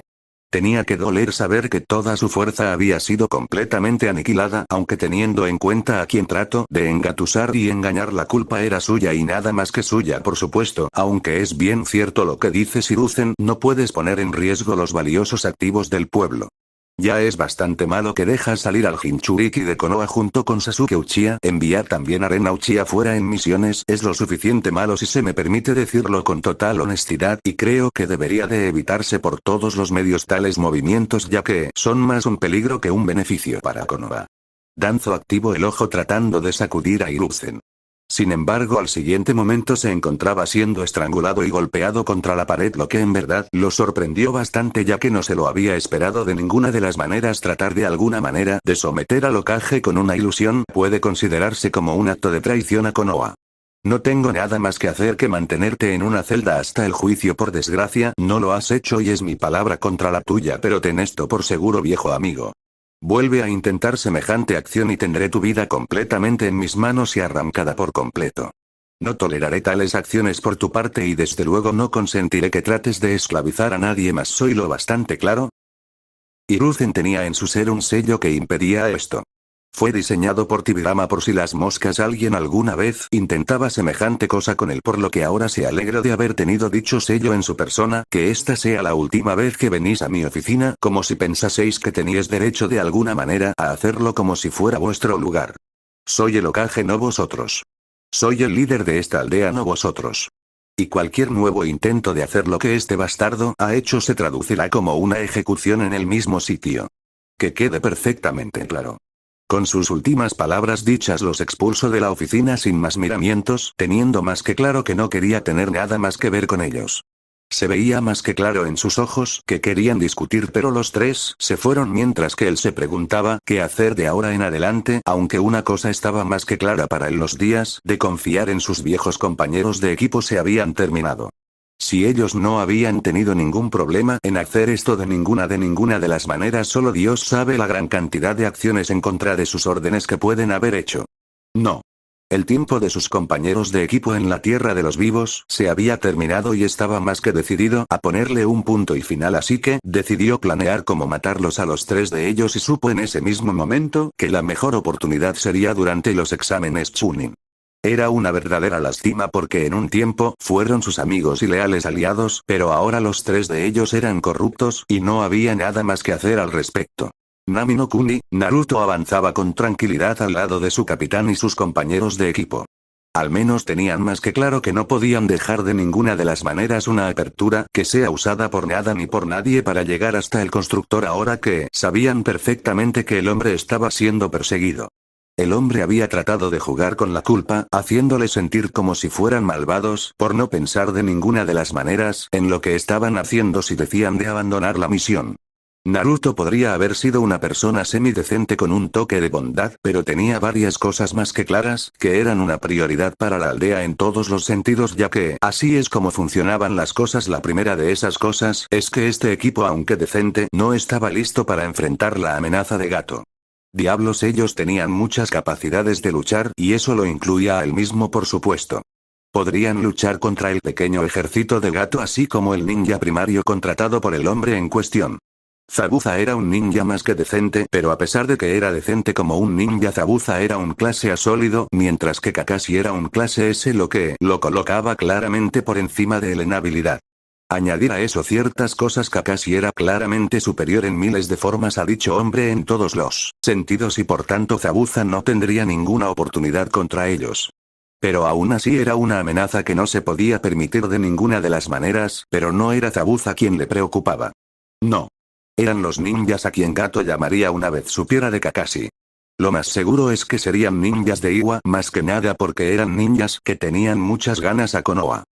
Tenía que doler saber que toda su fuerza había sido completamente aniquilada, aunque teniendo en cuenta a quien trató de engatusar y engañar, la culpa era suya y nada más que suya, por supuesto. Aunque es bien cierto lo que dice Hiruzen, no puedes poner en riesgo los valiosos activos del pueblo. Ya es bastante malo que dejas salir al Jinchuriki de Konoha junto con Sasuke Uchiha. Enviar también a Ren Uchiha fuera en misiones es lo suficiente malo, si se me permite decirlo con total honestidad, y creo que debería de evitarse por todos los medios tales movimientos, ya que son más un peligro que un beneficio para Konoha. Danzo activó el ojo tratando de sacudir a Hiruzen. Sin embargo, al siguiente momento se encontraba siendo estrangulado y golpeado contra la pared, lo que en verdad lo sorprendió bastante, ya que no se lo había esperado de ninguna de las maneras. Tratar de alguna manera de someter al Hokage con una ilusión puede considerarse como un acto de traición a Konoha. No tengo nada más que hacer que mantenerte en una celda hasta el juicio. Por desgracia, no lo has hecho y es mi palabra contra la tuya, pero ten esto por seguro, viejo amigo. Vuelve a intentar semejante acción y tendré tu vida completamente en mis manos y arrancada por completo. No toleraré tales acciones por tu parte y desde luego no consentiré que trates de esclavizar a nadie más. ¿Soy lo bastante claro? Hiruzen tenía en su ser un sello que impedía esto. Fue diseñado por Tibirama por si las moscas alguien alguna vez intentaba semejante cosa con él, por lo que ahora se alegra de haber tenido dicho sello en su persona. Que esta sea la última vez que venís a mi oficina, como si pensaseis que teníais derecho de alguna manera a hacerlo como si fuera vuestro lugar. Soy el Hokage, no vosotros. Soy el líder de esta aldea, no vosotros. Y cualquier nuevo intento de hacer lo que este bastardo ha hecho se traducirá como una ejecución en el mismo sitio. Que quede perfectamente claro. Con sus últimas palabras dichas los expulsó de la oficina sin más miramientos, teniendo más que claro que no quería tener nada más que ver con ellos. Se veía más que claro en sus ojos que querían discutir, pero los tres se fueron mientras que él se preguntaba qué hacer de ahora en adelante, aunque una cosa estaba más que clara para él: los días de confiar en sus viejos compañeros de equipo se habían terminado. Si ellos no habían tenido ningún problema en hacer esto de ninguna de las maneras, solo Dios sabe la gran cantidad de acciones en contra de sus órdenes que pueden haber hecho. No. El tiempo de sus compañeros de equipo en la tierra de los vivos se había terminado y estaba más que decidido a ponerle un punto y final, así que decidió planear cómo matarlos a los tres de ellos, y supo en ese mismo momento que la mejor oportunidad sería durante los exámenes Chunin. Era una verdadera lástima porque en un tiempo fueron sus amigos y leales aliados, pero ahora los tres de ellos eran corruptos y no había nada más que hacer al respecto. Nami no Kuni, Naruto avanzaba con tranquilidad al lado de su capitán y sus compañeros de equipo. Al menos tenían más que claro que no podían dejar de ninguna de las maneras una apertura que sea usada por nada ni por nadie para llegar hasta el constructor, ahora que sabían perfectamente que el hombre estaba siendo perseguido. El hombre había tratado de jugar con la culpa, haciéndole sentir como si fueran malvados por no pensar de ninguna de las maneras en lo que estaban haciendo si decían de abandonar la misión. Naruto podría haber sido una persona semidecente con un toque de bondad, pero tenía varias cosas más que claras, que eran una prioridad para la aldea en todos los sentidos, ya que así es como funcionaban las cosas. La primera de esas cosas es que este equipo, aunque decente, no estaba listo para enfrentar la amenaza de Gato. Diablos, ellos tenían muchas capacidades de luchar, y eso lo incluía a él mismo, por supuesto. Podrían luchar contra el pequeño ejército de Gato, así como el ninja primario contratado por el hombre en cuestión. Zabuza era un ninja más que decente, pero a pesar de que era decente como un ninja, Zabuza era un clase A sólido, mientras que Kakashi era un clase S, lo que lo colocaba claramente por encima de él en habilidad. Añadir a eso ciertas cosas, Kakashi era claramente superior en miles de formas a dicho hombre en todos los sentidos, y por tanto Zabuza no tendría ninguna oportunidad contra ellos. Pero aún así era una amenaza que no se podía permitir de ninguna de las maneras, pero no era Zabuza quien le preocupaba. No. Eran los ninjas a quien Gato llamaría una vez supiera de Kakashi. Lo más seguro es que serían ninjas de Iwa, más que nada porque eran ninjas que tenían muchas ganas a Konoha.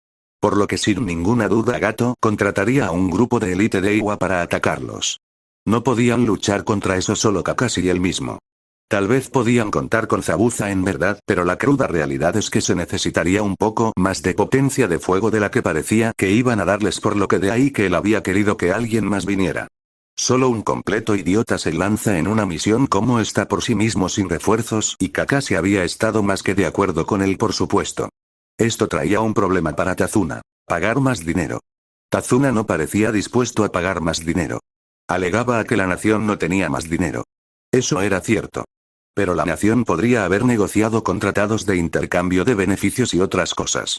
Por lo que sin ninguna duda Gato contrataría a un grupo de élite de Iwa para atacarlos. No podían luchar contra eso solo Kakashi y él mismo. Tal vez podían contar con Zabuza en verdad, pero la cruda realidad es que se necesitaría un poco más de potencia de fuego de la que parecía que iban a darles, por lo que de ahí que él había querido que alguien más viniera. Solo un completo idiota se lanza en una misión como esta por sí mismo sin refuerzos, y Kakashi había estado más que de acuerdo con él, por supuesto. Esto traía un problema para Tazuna: pagar más dinero. Tazuna no parecía dispuesto a pagar más dinero. Alegaba a que la nación no tenía más dinero. Eso era cierto. Pero la nación podría haber negociado con tratados de intercambio de beneficios y otras cosas.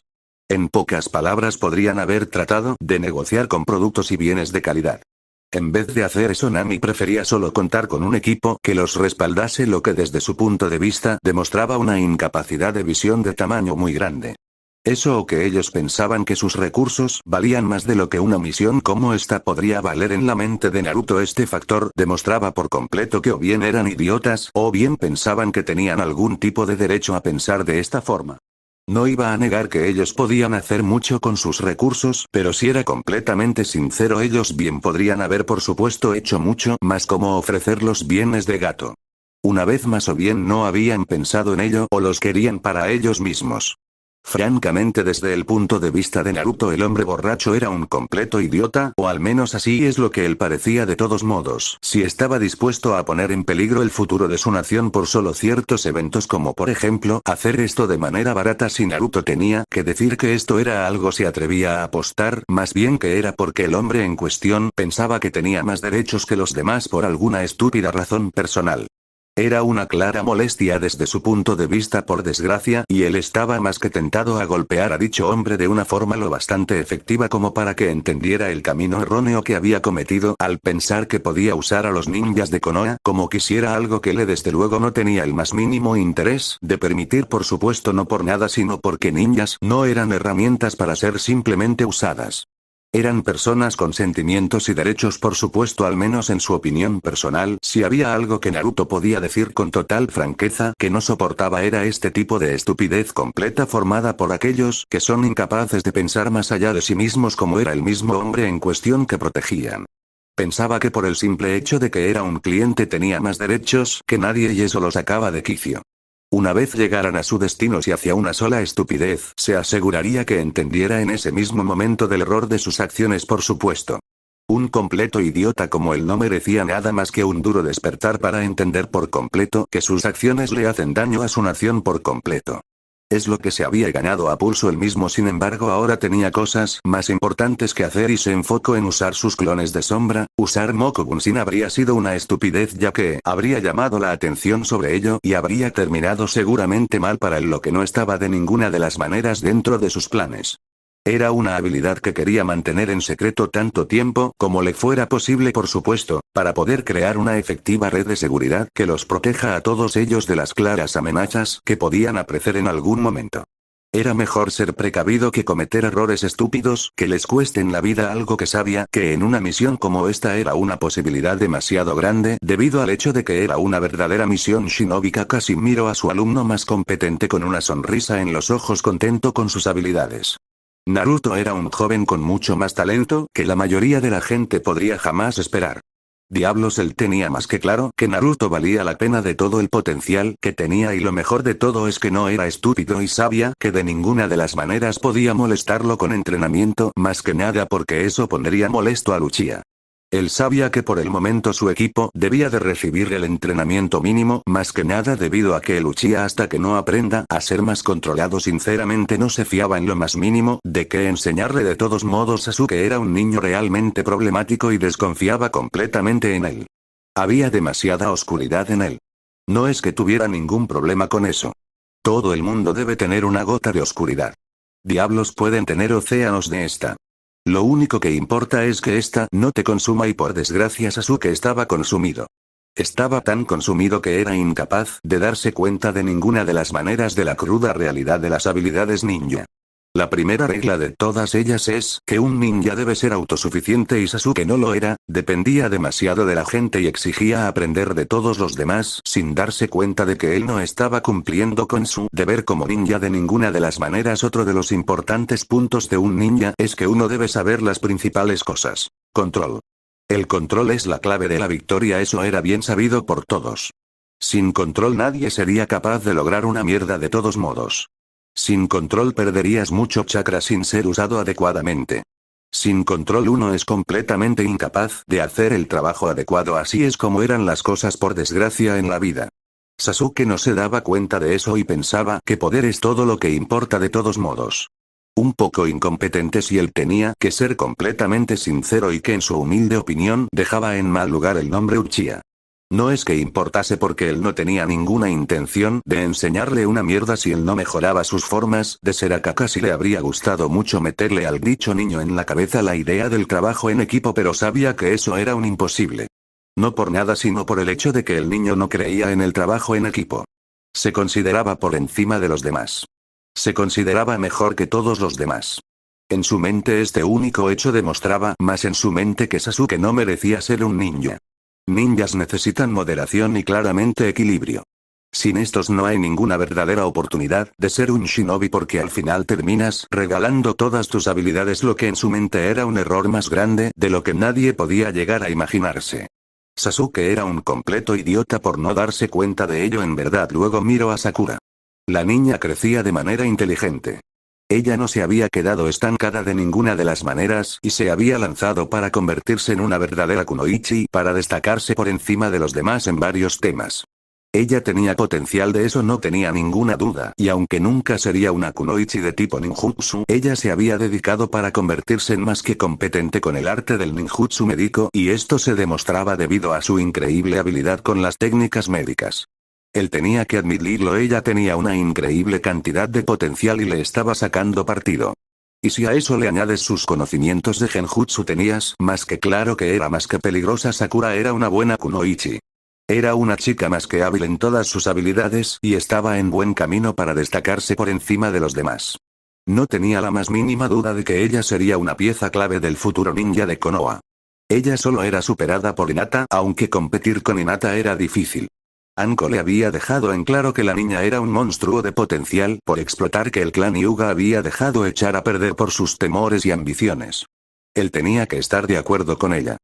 En pocas palabras, podrían haber tratado de negociar con productos y bienes de calidad. En vez de hacer eso, Nami prefería solo contar con un equipo que los respaldase, lo que desde su punto de vista demostraba una incapacidad de visión de tamaño muy grande. Eso, o que ellos pensaban que sus recursos valían más de lo que una misión como esta podría valer. En la mente de Naruto este factor demostraba por completo que o bien eran idiotas, o bien pensaban que tenían algún tipo de derecho a pensar de esta forma. No iba a negar que ellos podían hacer mucho con sus recursos, pero si era completamente sincero, ellos bien podrían haber por supuesto hecho mucho más, como ofrecer los bienes de Gato. Una vez más, o bien no habían pensado en ello o los querían para ellos mismos. Francamente, desde el punto de vista de Naruto, el hombre borracho era un completo idiota, o al menos así es lo que él parecía. De todos modos, si estaba dispuesto a poner en peligro el futuro de su nación por solo ciertos eventos, como por ejemplo hacer esto de manera barata, si Naruto tenía que decir que esto era algo se atrevía a apostar, más bien que era porque el hombre en cuestión pensaba que tenía más derechos que los demás por alguna estúpida razón personal. Era una clara molestia desde su punto de vista, por desgracia, y él estaba más que tentado a golpear a dicho hombre de una forma lo bastante efectiva como para que entendiera el camino erróneo que había cometido al pensar que podía usar a los ninjas de Konoha como quisiera, algo que él desde luego no tenía el más mínimo interés de permitir, por supuesto no por nada sino porque ninjas no eran herramientas para ser simplemente usadas. Eran personas con sentimientos y derechos, por supuesto, al menos en su opinión personal. Si había algo que Naruto podía decir con total franqueza que no soportaba, era este tipo de estupidez completa formada por aquellos que son incapaces de pensar más allá de sí mismos, como era el mismo hombre en cuestión que protegían. Pensaba que por el simple hecho de que era un cliente tenía más derechos que nadie y eso lo sacaba de quicio. Una vez llegaran a su destino, si hacía una sola estupidez, se aseguraría que entendiera en ese mismo momento del error de sus acciones, por supuesto. Un completo idiota como él no merecía nada más que un duro despertar para entender por completo que sus acciones le hacen daño a su nación por completo. Es lo que se había ganado a pulso él mismo. Sin embargo, ahora tenía cosas más importantes que hacer y se enfocó en usar sus clones de sombra. Usar Moku Bunshin habría sido una estupidez, ya que habría llamado la atención sobre ello y habría terminado seguramente mal para él, lo que no estaba de ninguna de las maneras dentro de sus planes. Era una habilidad que quería mantener en secreto tanto tiempo como le fuera posible, por supuesto, para poder crear una efectiva red de seguridad que los proteja a todos ellos de las claras amenazas que podían aparecer en algún momento. Era mejor ser precavido que cometer errores estúpidos que les cuesten la vida, algo que sabía que en una misión como esta era una posibilidad demasiado grande debido al hecho de que era una verdadera misión shinobi. Kakashi miró a su alumno más competente con una sonrisa en los ojos, contento con sus habilidades. Naruto era un joven con mucho más talento que la mayoría de la gente podría jamás esperar. Diablos, él tenía más que claro que Naruto valía la pena de todo el potencial que tenía, y lo mejor de todo es que no era estúpido y sabía que de ninguna de las maneras podía molestarlo con entrenamiento, más que nada porque eso pondría molesto a Uchiha. Él sabía que por el momento su equipo debía de recibir el entrenamiento mínimo, más que nada debido a que el Uchiha, hasta que no aprenda a ser más controlado, sinceramente no se fiaba en lo más mínimo de qué enseñarle. De todos modos, Sasuke era un niño realmente problemático y desconfiaba completamente en él. Había demasiada oscuridad en él. No es que tuviera ningún problema con eso. Todo el mundo debe tener una gota de oscuridad. Diablos, pueden tener océanos de esta. Lo único que importa es que esta no te consuma, y por desgracia Sasuke estaba consumido. Estaba tan consumido que era incapaz de darse cuenta de ninguna de las maneras de la cruda realidad de las habilidades ninja. La primera regla de todas ellas es que un ninja debe ser autosuficiente, y Sasuke no lo era, dependía demasiado de la gente y exigía aprender de todos los demás sin darse cuenta de que él no estaba cumpliendo con su deber como ninja de ninguna de las maneras. Otro de los importantes puntos de un ninja es que uno debe saber las principales cosas. Control. El control es la clave de la victoria, eso era bien sabido por todos. Sin control nadie sería capaz de lograr una mierda de todos modos. Sin control perderías mucho chakra sin ser usado adecuadamente. Sin control uno es completamente incapaz de hacer el trabajo adecuado. Así es como eran las cosas, por desgracia, en la vida. Sasuke no se daba cuenta de eso y pensaba que poder es todo lo que importa de todos modos. Un poco incompetente si él tenía que ser completamente sincero, y que en su humilde opinión dejaba en mal lugar el nombre Uchiha. No es que importase, porque él no tenía ninguna intención de enseñarle una mierda. Si él no mejoraba sus formas de ser, a Kakashi le habría gustado mucho meterle al dicho niño en la cabeza la idea del trabajo en equipo, pero sabía que eso era un imposible. No por nada, sino por el hecho de que el niño no creía en el trabajo en equipo. Se consideraba por encima de los demás. Se consideraba mejor que todos los demás. En su mente este único hecho demostraba más en su mente que Sasuke no merecía ser un ninja. Ninjas necesitan moderación y claramente equilibrio. Sin estos no hay ninguna verdadera oportunidad de ser un shinobi, porque al final terminas regalando todas tus habilidades, lo que en su mente era un error más grande de lo que nadie podía llegar a imaginarse. Sasuke era un completo idiota por no darse cuenta de ello en verdad. Luego miró a Sakura. La niña crecía de manera inteligente. Ella no se había quedado estancada de ninguna de las maneras y se había lanzado para convertirse en una verdadera kunoichi, para destacarse por encima de los demás en varios temas. Ella tenía potencial, de eso no tenía ninguna duda, y aunque nunca sería una kunoichi de tipo ninjutsu, ella se había dedicado para convertirse en más que competente con el arte del ninjutsu médico, y esto se demostraba debido a su increíble habilidad con las técnicas médicas. Él tenía que admitirlo, ella tenía una increíble cantidad de potencial y le estaba sacando partido. Y si a eso le añades sus conocimientos de genjutsu, tenías más que claro que era más que peligrosa. Sakura era una buena kunoichi. Era una chica más que hábil en todas sus habilidades y estaba en buen camino para destacarse por encima de los demás. No tenía la más mínima duda de que ella sería una pieza clave del futuro ninja de Konoha. Ella solo era superada por Hinata, aunque competir con Hinata era difícil. Anko le había dejado en claro que la niña era un monstruo de potencial por explotar que el clan Hyuga había dejado echar a perder por sus temores y ambiciones. Él tenía que estar de acuerdo con ella.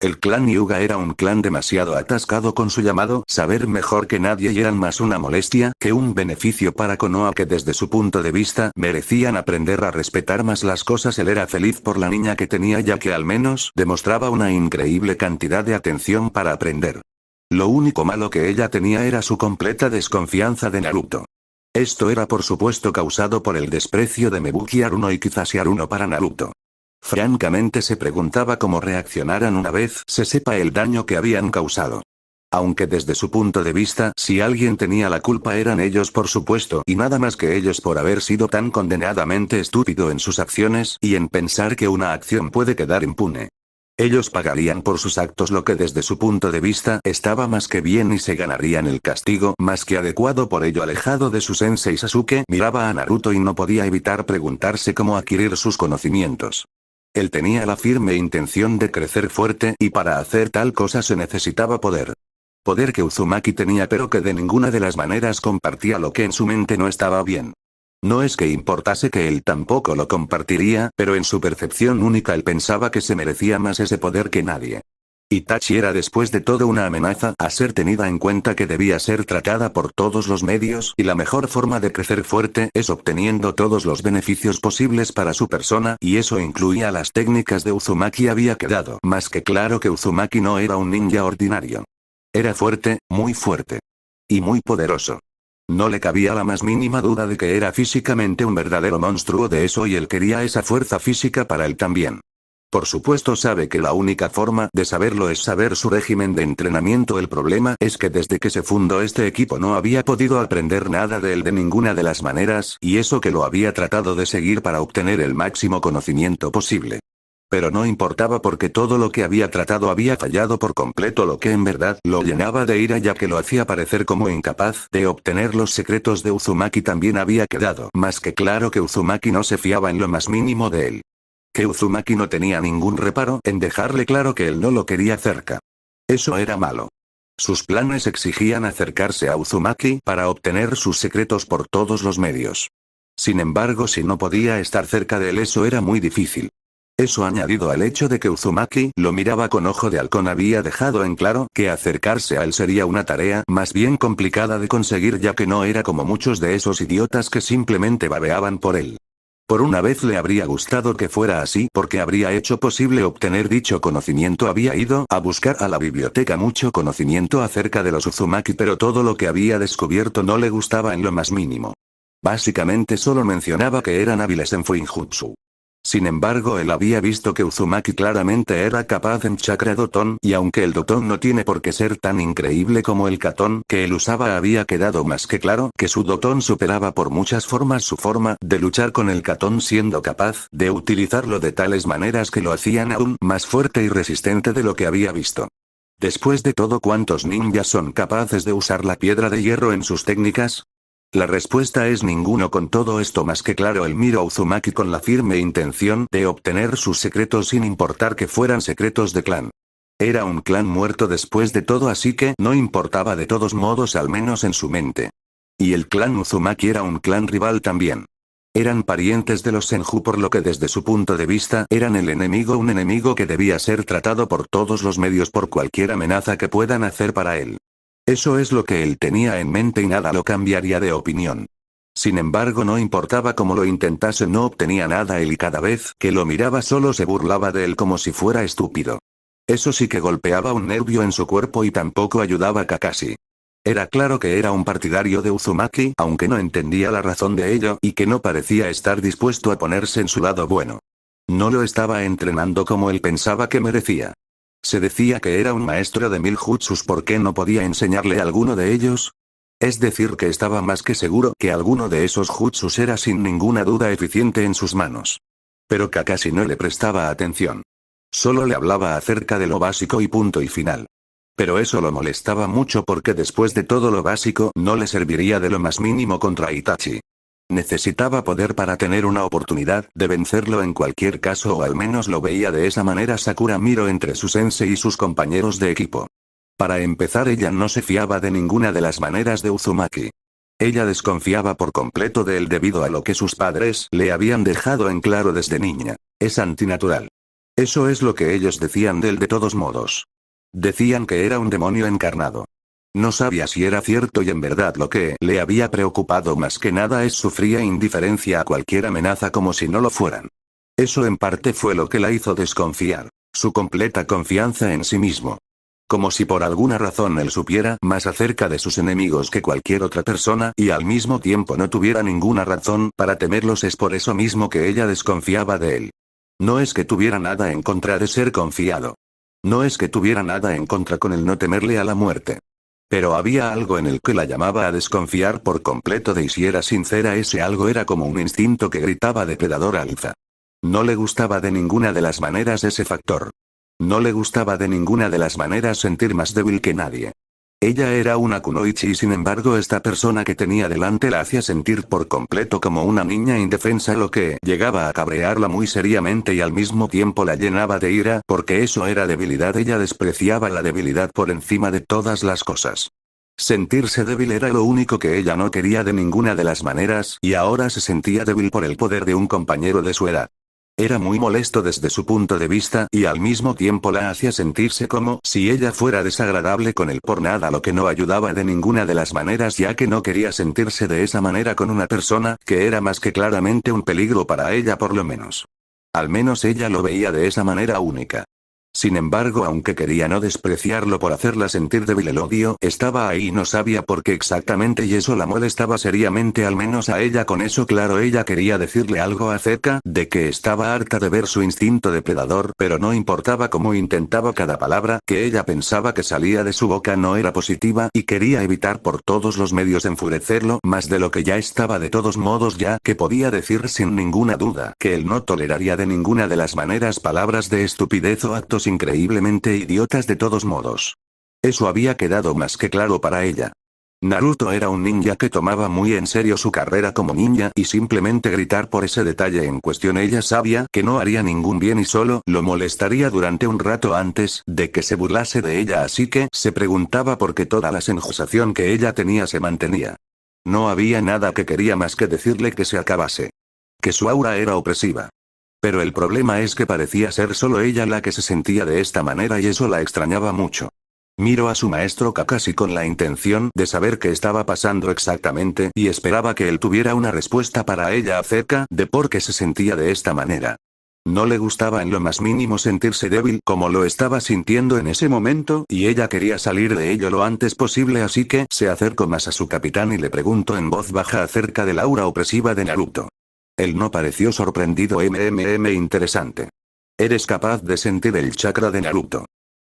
El clan Hyuga era un clan demasiado atascado con su llamado saber mejor que nadie y eran más una molestia que un beneficio para Konoha, que desde su punto de vista merecían aprender a respetar más las cosas. Él era feliz por la niña que tenía, ya que al menos demostraba una increíble cantidad de atención para aprender. Lo único malo que ella tenía era su completa desconfianza de Naruto. Esto era por supuesto causado por el desprecio de Mebuki Haruno y Kizashi Haruno para Naruto. Francamente se preguntaba cómo reaccionaran una vez se sepa el daño que habían causado. Aunque desde su punto de vista, si alguien tenía la culpa eran ellos por supuesto, y nada más que ellos por haber sido tan condenadamente estúpido en sus acciones y en pensar que una acción puede quedar impune. Ellos pagarían por sus actos lo que desde su punto de vista estaba más que bien y se ganarían el castigo más que adecuado. Por ello, alejado de su sensei Sasuke, miraba a Naruto y no podía evitar preguntarse cómo adquirir sus conocimientos. Él tenía la firme intención de crecer fuerte y para hacer tal cosa se necesitaba poder. Poder que Uzumaki tenía pero que de ninguna de las maneras compartía, lo que en su mente no estaba bien. No es que importase que él tampoco lo compartiría, pero en su percepción única él pensaba que se merecía más ese poder que nadie. Itachi era después de todo una amenaza a ser tenida en cuenta, que debía ser tratada por todos los medios y la mejor forma de crecer fuerte es obteniendo todos los beneficios posibles para su persona, y eso incluía las técnicas de Uzumaki. Había quedado más que claro que Uzumaki no era un ninja ordinario. Era fuerte, muy fuerte. Y muy poderoso. No le cabía la más mínima duda de que era físicamente un verdadero monstruo de eso, y él quería esa fuerza física para él también. Por supuesto sabe que la única forma de saberlo es saber su régimen de entrenamiento. El problema es que desde que se fundó este equipo no había podido aprender nada de él de ninguna de las maneras, y eso que lo había tratado de seguir para obtener el máximo conocimiento posible. Pero no importaba, porque todo lo que había tratado había fallado por completo, lo que en verdad lo llenaba de ira, ya que lo hacía parecer como incapaz de obtener los secretos de Uzumaki. También había quedado más que claro que Uzumaki no se fiaba en lo más mínimo de él. Que Uzumaki no tenía ningún reparo en dejarle claro que él no lo quería cerca. Eso era malo. Sus planes exigían acercarse a Uzumaki para obtener sus secretos por todos los medios. Sin embargo, si no podía estar cerca de él, eso era muy difícil. Eso, añadido al hecho de que Uzumaki lo miraba con ojo de halcón, había dejado en claro que acercarse a él sería una tarea más bien complicada de conseguir, ya que no era como muchos de esos idiotas que simplemente babeaban por él. Por una vez le habría gustado que fuera así, porque habría hecho posible obtener dicho conocimiento. Había ido a buscar a la biblioteca mucho conocimiento acerca de los Uzumaki, pero todo lo que había descubierto no le gustaba en lo más mínimo. Básicamente solo mencionaba que eran hábiles en Fuinjutsu. Sin embargo, él había visto que Uzumaki claramente era capaz en Chakra Doton, y aunque el Doton no tiene por qué ser tan increíble como el Katon que él usaba, había quedado más que claro que su Doton superaba por muchas formas su forma de luchar con el Katon, siendo capaz de utilizarlo de tales maneras que lo hacían aún más fuerte y resistente de lo que había visto. Después de todo, ¿cuántos ninjas son capaces de usar la piedra de hierro en sus técnicas? La respuesta es ninguno. Con todo esto más que claro, él miró a Uzumaki con la firme intención de obtener sus secretos, sin importar que fueran secretos de clan. Era un clan muerto después de todo, así que no importaba de todos modos, al menos en su mente. Y el clan Uzumaki era un clan rival también. Eran parientes de los Senju, por lo que desde su punto de vista eran el enemigo, un enemigo que debía ser tratado por todos los medios por cualquier amenaza que puedan hacer para él. Eso es lo que él tenía en mente y nada lo cambiaría de opinión. Sin embargo, no importaba cómo lo intentase, no obtenía nada él, y cada vez que lo miraba solo se burlaba de él como si fuera estúpido. Eso sí que golpeaba un nervio en su cuerpo y tampoco ayudaba a Kakashi. Era claro que era un partidario de Uzumaki, aunque no entendía la razón de ello y que no parecía estar dispuesto a ponerse en su lado bueno. No lo estaba entrenando como él pensaba que merecía. Se decía que era un maestro de 1000 jutsus, ¿por qué no podía enseñarle alguno de ellos? Es decir, que estaba más que seguro que alguno de esos jutsus era sin ninguna duda eficiente en sus manos. Pero Kakashi no le prestaba atención. Solo le hablaba acerca de lo básico y punto y final. Pero eso lo molestaba mucho, porque después de todo lo básico no le serviría de lo más mínimo contra Itachi. Necesitaba poder para tener una oportunidad de vencerlo en cualquier caso, o al menos lo veía de esa manera Sakura Miro entre su sensei y sus compañeros de equipo. Para empezar, ella no se fiaba de ninguna de las maneras de Uzumaki. Ella desconfiaba por completo de él debido a lo que sus padres le habían dejado en claro desde niña. Es antinatural. Eso es lo que ellos decían de él de todos modos. Decían que era un demonio encarnado. No sabía si era cierto, y en verdad lo que le había preocupado más que nada es su fría indiferencia a cualquier amenaza como si no lo fueran. Eso en parte fue lo que la hizo desconfiar. Su completa confianza en sí mismo. Como si por alguna razón él supiera más acerca de sus enemigos que cualquier otra persona y al mismo tiempo no tuviera ninguna razón para temerlos. Es por eso mismo que ella desconfiaba de él. No es que tuviera nada en contra de ser confiado. No es que tuviera nada en contra con el no temerle a la muerte. Pero había algo en el que la llamaba a desconfiar por completo de, y si era sincera, ese algo era como un instinto que gritaba depredador alfa. No le gustaba de ninguna de las maneras ese factor. No le gustaba de ninguna de las maneras sentir más débil que nadie. Ella era una kunoichi y sin embargo esta persona que tenía delante la hacía sentir por completo como una niña indefensa, lo que llegaba a cabrearla muy seriamente y al mismo tiempo la llenaba de ira, porque eso era debilidad. Ella despreciaba la debilidad por encima de todas las cosas. Sentirse débil era lo único que ella no quería de ninguna de las maneras, y ahora se sentía débil por el poder de un compañero de su edad. Era muy molesto desde su punto de vista y al mismo tiempo la hacía sentirse como si ella fuera desagradable con él por nada, lo que no ayudaba de ninguna de las maneras, ya que no quería sentirse de esa manera con una persona que era más que claramente un peligro para ella, por lo menos. Al menos ella lo veía de esa manera única. Sin embargo, aunque quería no despreciarlo por hacerla sentir débil, el odio estaba ahí y no sabía por qué exactamente, y eso la molestaba seriamente, al menos a ella. Con eso claro, ella quería decirle algo acerca de que estaba harta de ver su instinto depredador, pero no importaba cómo intentaba, cada palabra que ella pensaba que salía de su boca no era positiva, y quería evitar por todos los medios enfurecerlo más de lo que ya estaba. De todos modos, ya que podía decir sin ninguna duda que él no toleraría de ninguna de las maneras palabras de estupidez o actos increíblemente idiotas de todos modos. Eso había quedado más que claro para ella. Naruto era un ninja que tomaba muy en serio su carrera como ninja, y simplemente gritar por ese detalle en cuestión ella sabía que no haría ningún bien y solo lo molestaría durante un rato antes de que se burlase de ella, así que se preguntaba por qué toda la sensación que ella tenía se mantenía. No había nada que quería más que decirle que se acabase. Que su aura era opresiva. Pero el problema es que parecía ser solo ella la que se sentía de esta manera, y eso la extrañaba mucho. Miró a su maestro Kakashi con la intención de saber qué estaba pasando exactamente, y esperaba que él tuviera una respuesta para ella acerca de por qué se sentía de esta manera. No le gustaba en lo más mínimo sentirse débil como lo estaba sintiendo en ese momento, y ella quería salir de ello lo antes posible, así que se acercó más a su capitán y le preguntó en voz baja acerca del aura opresiva de Naruto. Él no pareció sorprendido. Interesante. Eres capaz de sentir el chakra de Naruto.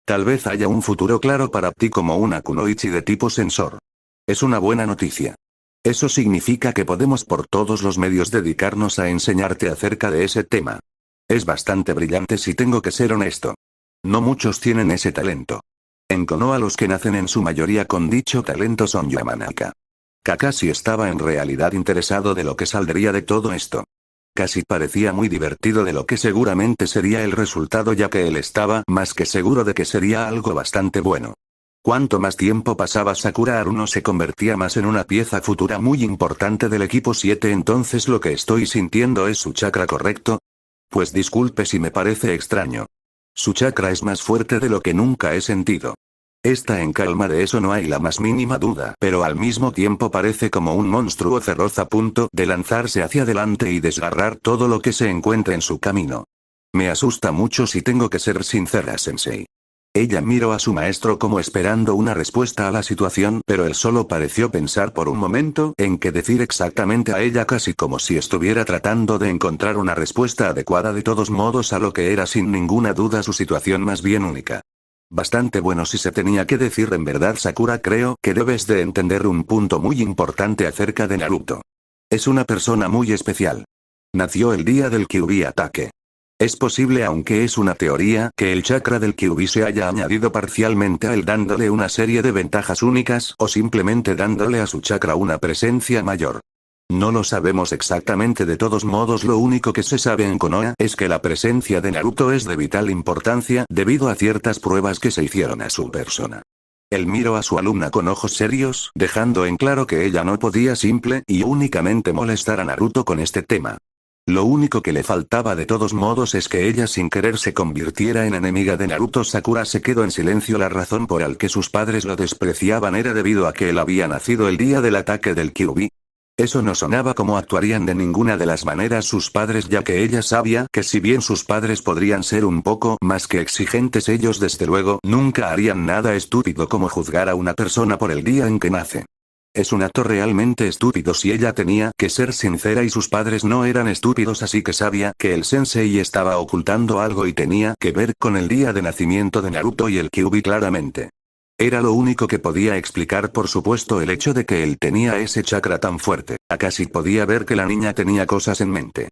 Tal vez haya un futuro claro para ti como una kunoichi de tipo sensor. Es una buena noticia. Eso significa que podemos por todos los medios dedicarnos a enseñarte acerca de ese tema. Es bastante brillante si tengo que ser honesto. No muchos tienen ese talento. En Konoha los que nacen en su mayoría con dicho talento son Yamanaka. Kakashi estaba en realidad interesado de lo que saldría de todo esto. Casi parecía muy divertido de lo que seguramente sería el resultado, ya que él estaba más que seguro de que sería algo bastante bueno. Cuanto más tiempo pasaba, Sakura Haruno se convertía más en una pieza futura muy importante del equipo 7. Entonces lo que estoy sintiendo es su chakra, ¿correcto? Pues disculpe si me parece extraño. Su chakra es más fuerte de lo que nunca he sentido. Está en calma, de eso no hay la más mínima duda, pero al mismo tiempo parece como un monstruo feroz a punto de lanzarse hacia adelante y desgarrar todo lo que se encuentre en su camino. Me asusta mucho si tengo que ser sincera, sensei. Ella miró a su maestro como esperando una respuesta a la situación, pero él solo pareció pensar por un momento en qué decir exactamente a ella, casi como si estuviera tratando de encontrar una respuesta adecuada de todos modos a lo que era sin ninguna duda su situación más bien única. Bastante bueno si se tenía que decir. En verdad, Sakura, creo que debes de entender un punto muy importante acerca de Naruto. Es una persona muy especial. Nació el día del Kyuubi ataque. Es posible, aunque es una teoría, que el chakra del Kyuubi se haya añadido parcialmente a él dándole una serie de ventajas únicas, o simplemente dándole a su chakra una presencia mayor. No lo sabemos exactamente, de todos modos lo único que se sabe en Konoha es que la presencia de Naruto es de vital importancia debido a ciertas pruebas que se hicieron a su persona. Él miró a su alumna con ojos serios, dejando en claro que ella no podía simple y únicamente molestar a Naruto con este tema. Lo único que le faltaba de todos modos es que ella sin querer se convirtiera en enemiga de Naruto. Sakura se quedó en silencio. La razón por la que sus padres lo despreciaban era debido a que él había nacido el día del ataque del Kyuubi. Eso no sonaba como actuarían de ninguna de las maneras sus padres, ya que ella sabía que si bien sus padres podrían ser un poco más que exigentes, ellos desde luego nunca harían nada estúpido como juzgar a una persona por el día en que nace. Es un acto realmente estúpido si ella tenía que ser sincera, y sus padres no eran estúpidos, así que sabía que el sensei estaba ocultando algo y tenía que ver con el día de nacimiento de Naruto y el Kyuubi claramente. Era lo único que podía explicar, por supuesto, el hecho de que él tenía ese chakra tan fuerte. Casi podía ver que la niña tenía cosas en mente.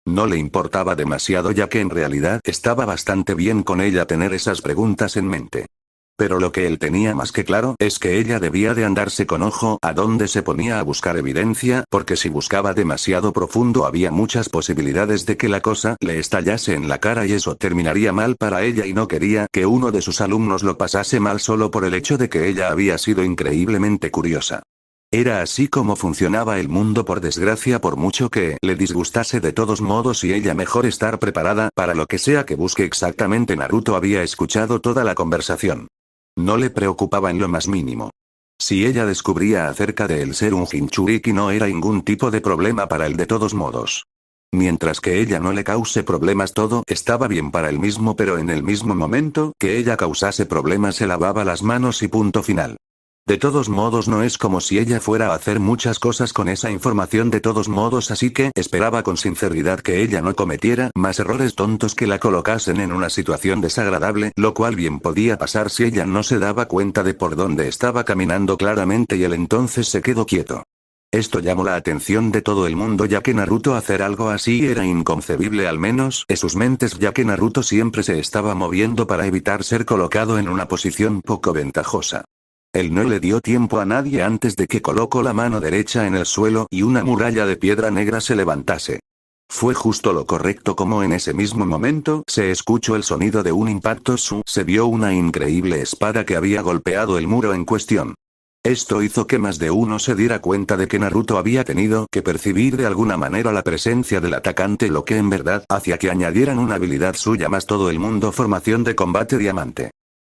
No le importaba demasiado, ya que en realidad estaba bastante bien con ella tener esas preguntas en mente. Pero lo que él tenía más que claro es que ella debía de andarse con ojo a dónde se ponía a buscar evidencia, porque si buscaba demasiado profundo había muchas posibilidades de que la cosa le estallase en la cara y eso terminaría mal para ella, y no quería que uno de sus alumnos lo pasase mal solo por el hecho de que ella había sido increíblemente curiosa. Era así como funcionaba el mundo, por desgracia, por mucho que le disgustase. De todos modos, y ella mejor estar preparada para lo que sea que busque exactamente. Naruto había escuchado toda la conversación. No le preocupaba en lo más mínimo. Si ella descubría acerca de él ser un Jinchuriki, no era ningún tipo de problema para él de todos modos. Mientras que ella no le cause problemas, todo estaba bien para él mismo, pero en el mismo momento que ella causase problemas se lavaba las manos y punto final. De todos modos, no es como si ella fuera a hacer muchas cosas con esa información de todos modos, así que esperaba con sinceridad que ella no cometiera más errores tontos que la colocasen en una situación desagradable, lo cual bien podía pasar si ella no se daba cuenta de por dónde estaba caminando claramente, y él entonces se quedó quieto. Esto llamó la atención de todo el mundo, ya que Naruto hacer algo así era inconcebible, al menos en sus mentes, ya que Naruto siempre se estaba moviendo para evitar ser colocado en una posición poco ventajosa. Él no le dio tiempo a nadie antes de que colocó la mano derecha en el suelo y una muralla de piedra negra se levantase. Fue justo lo correcto, como en ese mismo momento se escuchó el sonido de un impacto. Se vio una increíble espada que había golpeado el muro en cuestión. Esto hizo que más de uno se diera cuenta de que Naruto había tenido que percibir de alguna manera la presencia del atacante, lo que en verdad hacía que añadieran una habilidad suya más. Todo el mundo, formación de combate diamante.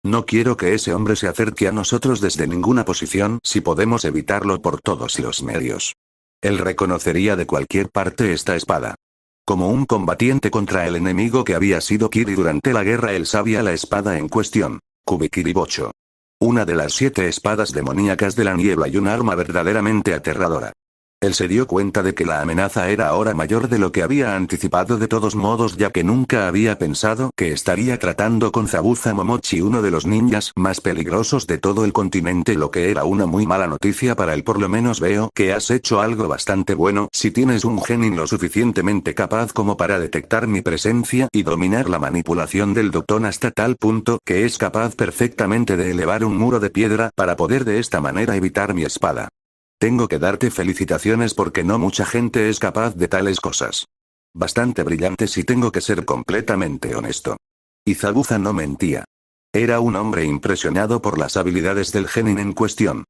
No quiero que ese hombre se acerque a nosotros desde ninguna posición, si podemos evitarlo por todos los medios. Él reconocería de cualquier parte esta espada. Como un combatiente contra el enemigo que había sido Kiri durante la guerra, él sabía la espada en cuestión. Kubikiri-Bocho. Una de las 7 espadas demoníacas de la niebla y un arma verdaderamente aterradora. Él se dio cuenta de que la amenaza era ahora mayor de lo que había anticipado de todos modos, ya que nunca había pensado que estaría tratando con Zabuza Momochi, uno de los ninjas más peligrosos de todo el continente, lo que era una muy mala noticia para él. Por lo menos veo que has hecho algo bastante bueno si tienes un genin lo suficientemente capaz como para detectar mi presencia y dominar la manipulación del Dokton hasta tal punto que es capaz perfectamente de elevar un muro de piedra para poder de esta manera evitar mi espada. Tengo que darte felicitaciones porque no mucha gente es capaz de tales cosas. Bastante brillante si tengo que ser completamente honesto. Y Zabuza no mentía. Era un hombre impresionado por las habilidades del genin en cuestión.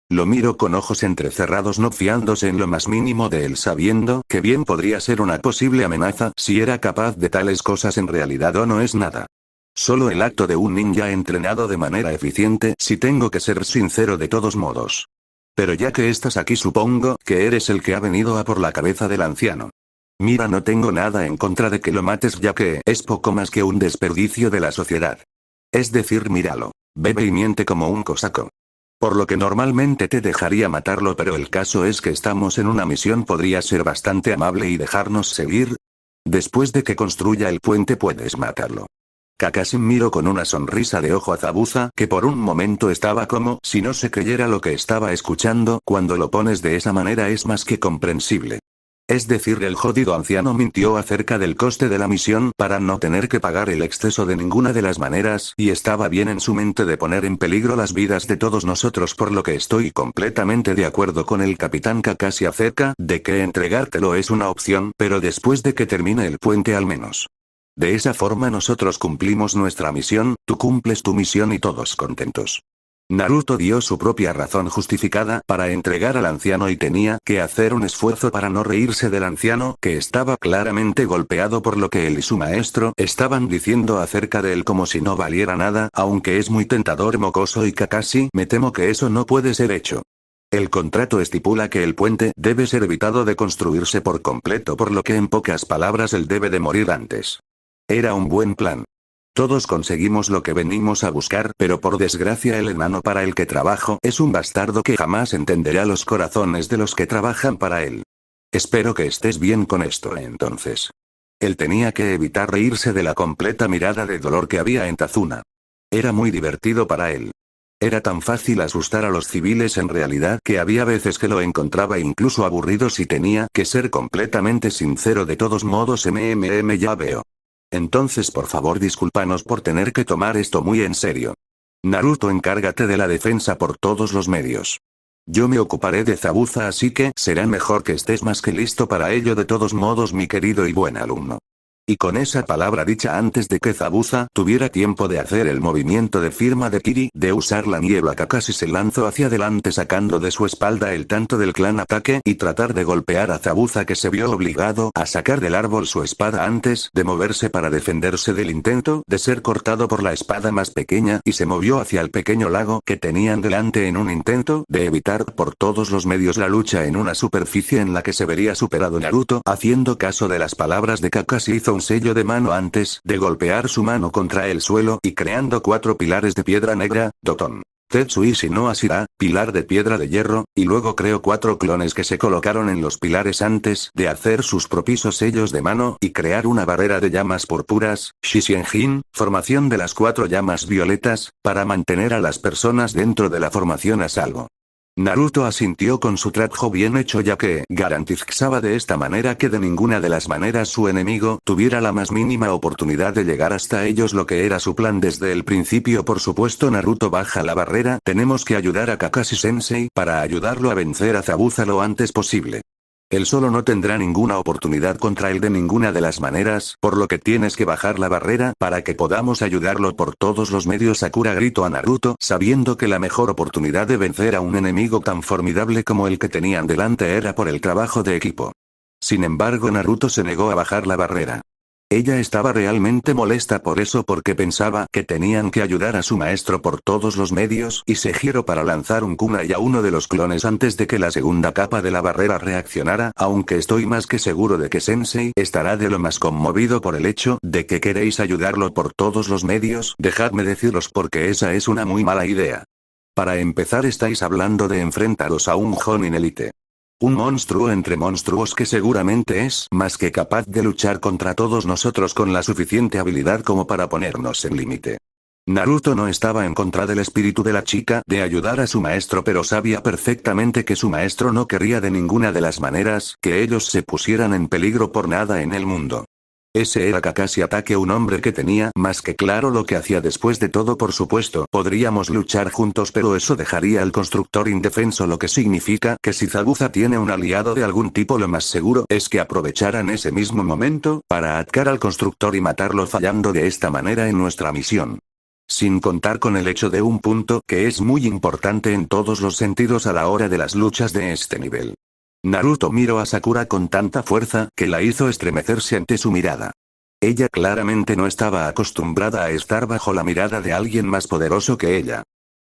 Lo miró con ojos entrecerrados, no fiándose en lo más mínimo de él, sabiendo que bien podría ser una posible amenaza si era capaz de tales cosas en realidad o no es nada. Solo el acto de un ninja entrenado de manera eficiente, si tengo que ser sincero de todos modos. Pero ya que estás aquí, supongo que eres el que ha venido a por la cabeza del anciano. Mira, no tengo nada en contra de que lo mates, ya que es poco más que un desperdicio de la sociedad. Es decir, míralo. Bebe y miente como un cosaco. Por lo que normalmente te dejaría matarlo, pero el caso es que estamos en una misión. ¿Podría ser bastante amable y dejarnos seguir? Después de que construya el puente puedes matarlo. Kakashi miró con una sonrisa de ojo a Zabuza, que por un momento estaba como si no se creyera lo que estaba escuchando. Cuando lo pones de esa manera es más que comprensible. Es decir, el jodido anciano mintió acerca del coste de la misión para no tener que pagar el exceso de ninguna de las maneras, y estaba bien en su mente de poner en peligro las vidas de todos nosotros, por lo que estoy completamente de acuerdo con el capitán Kakashi acerca de que entregártelo es una opción, pero después de que termine el puente al menos. De esa forma nosotros cumplimos nuestra misión, tú cumples tu misión y todos contentos. Naruto dio su propia razón justificada para entregar al anciano y tenía que hacer un esfuerzo para no reírse del anciano, que estaba claramente golpeado por lo que él y su maestro estaban diciendo acerca de él como si no valiera nada, aunque es muy tentador mocoso y Kakashi, me temo que eso no puede ser hecho. El contrato estipula que el puente debe ser evitado de construirse por completo, por lo que en pocas palabras él debe de morir antes. Era un buen plan. Todos conseguimos lo que venimos a buscar, pero por desgracia el enano para el que trabajo es un bastardo que jamás entenderá los corazones de los que trabajan para él. Espero que estés bien con esto entonces. Él tenía que evitar reírse de la completa mirada de dolor que había en Tazuna. Era muy divertido para él. Era tan fácil asustar a los civiles en realidad que había veces que lo encontraba incluso aburrido si tenía que ser completamente sincero. De todos modos, ya veo. Entonces por favor discúlpanos por tener que tomar esto muy en serio. Naruto, encárgate de la defensa por todos los medios. Yo me ocuparé de Zabuza, así que será mejor que estés más que listo para ello de todos modos, mi querido y buen alumno. Y con esa palabra dicha antes de que Zabuza tuviera tiempo de hacer el movimiento de firma de Kiri, de usar la niebla, Kakashi se lanzó hacia adelante sacando de su espalda el tanto del clan ataque y tratar de golpear a Zabuza, que se vio obligado a sacar del árbol su espada antes de moverse para defenderse del intento de ser cortado por la espada más pequeña, y se movió hacia el pequeño lago que tenían delante en un intento de evitar por todos los medios la lucha en una superficie en la que se vería superado. Naruto, haciendo caso de las palabras de Kakashi, hizo un sello de mano antes de golpear su mano contra el suelo y creando 4 pilares de piedra negra, Doton, Tetsuishi no Ashira, pilar de piedra de hierro, y luego creó 4 clones que se colocaron en los pilares antes de hacer sus propios sellos de mano y crear una barrera de llamas púrpuras, Shishienjin, formación de las 4 llamas violetas, para mantener a las personas dentro de la formación a salvo. Naruto asintió con su trabajo bien hecho, ya que garantizaba de esta manera que de ninguna de las maneras su enemigo tuviera la más mínima oportunidad de llegar hasta ellos, lo que era su plan desde el principio. Por supuesto, Naruto baja la barrera, tenemos que ayudar a Kakashi Sensei para ayudarlo a vencer a Zabuza lo antes posible. Él solo no tendrá ninguna oportunidad contra él de ninguna de las maneras, por lo que tienes que bajar la barrera para que podamos ayudarlo por todos los medios. Sakura gritó a Naruto, sabiendo que la mejor oportunidad de vencer a un enemigo tan formidable como el que tenían delante era por el trabajo de equipo. Sin embargo, Naruto se negó a bajar la barrera. Ella estaba realmente molesta por eso, porque pensaba que tenían que ayudar a su maestro por todos los medios, y se giró para lanzar un kunai a uno de los clones antes de que la segunda capa de la barrera reaccionara, aunque estoy más que seguro de que Sensei estará de lo más conmovido por el hecho de que queréis ayudarlo por todos los medios. Dejadme deciros porque esa es una muy mala idea. Para empezar, estáis hablando de enfrentaros a un Jonin Elite. Un monstruo entre monstruos que seguramente es más que capaz de luchar contra todos nosotros con la suficiente habilidad como para ponernos en límite. Naruto no estaba en contra del espíritu de la chica de ayudar a su maestro, pero sabía perfectamente que su maestro no querría de ninguna de las maneras que ellos se pusieran en peligro por nada en el mundo. Ese era Kakashi Ataque, un hombre que tenía más que claro lo que hacía. Después de todo, por supuesto, podríamos luchar juntos, pero eso dejaría al constructor indefenso, lo que significa que si Zabuza tiene un aliado de algún tipo, lo más seguro es que aprovecharan ese mismo momento para atacar al constructor y matarlo, fallando de esta manera en nuestra misión. Sin contar con el hecho de un punto que es muy importante en todos los sentidos a la hora de las luchas de este nivel. Naruto miró a Sakura con tanta fuerza que la hizo estremecerse ante su mirada. Ella claramente no estaba acostumbrada a estar bajo la mirada de alguien más poderoso que ella.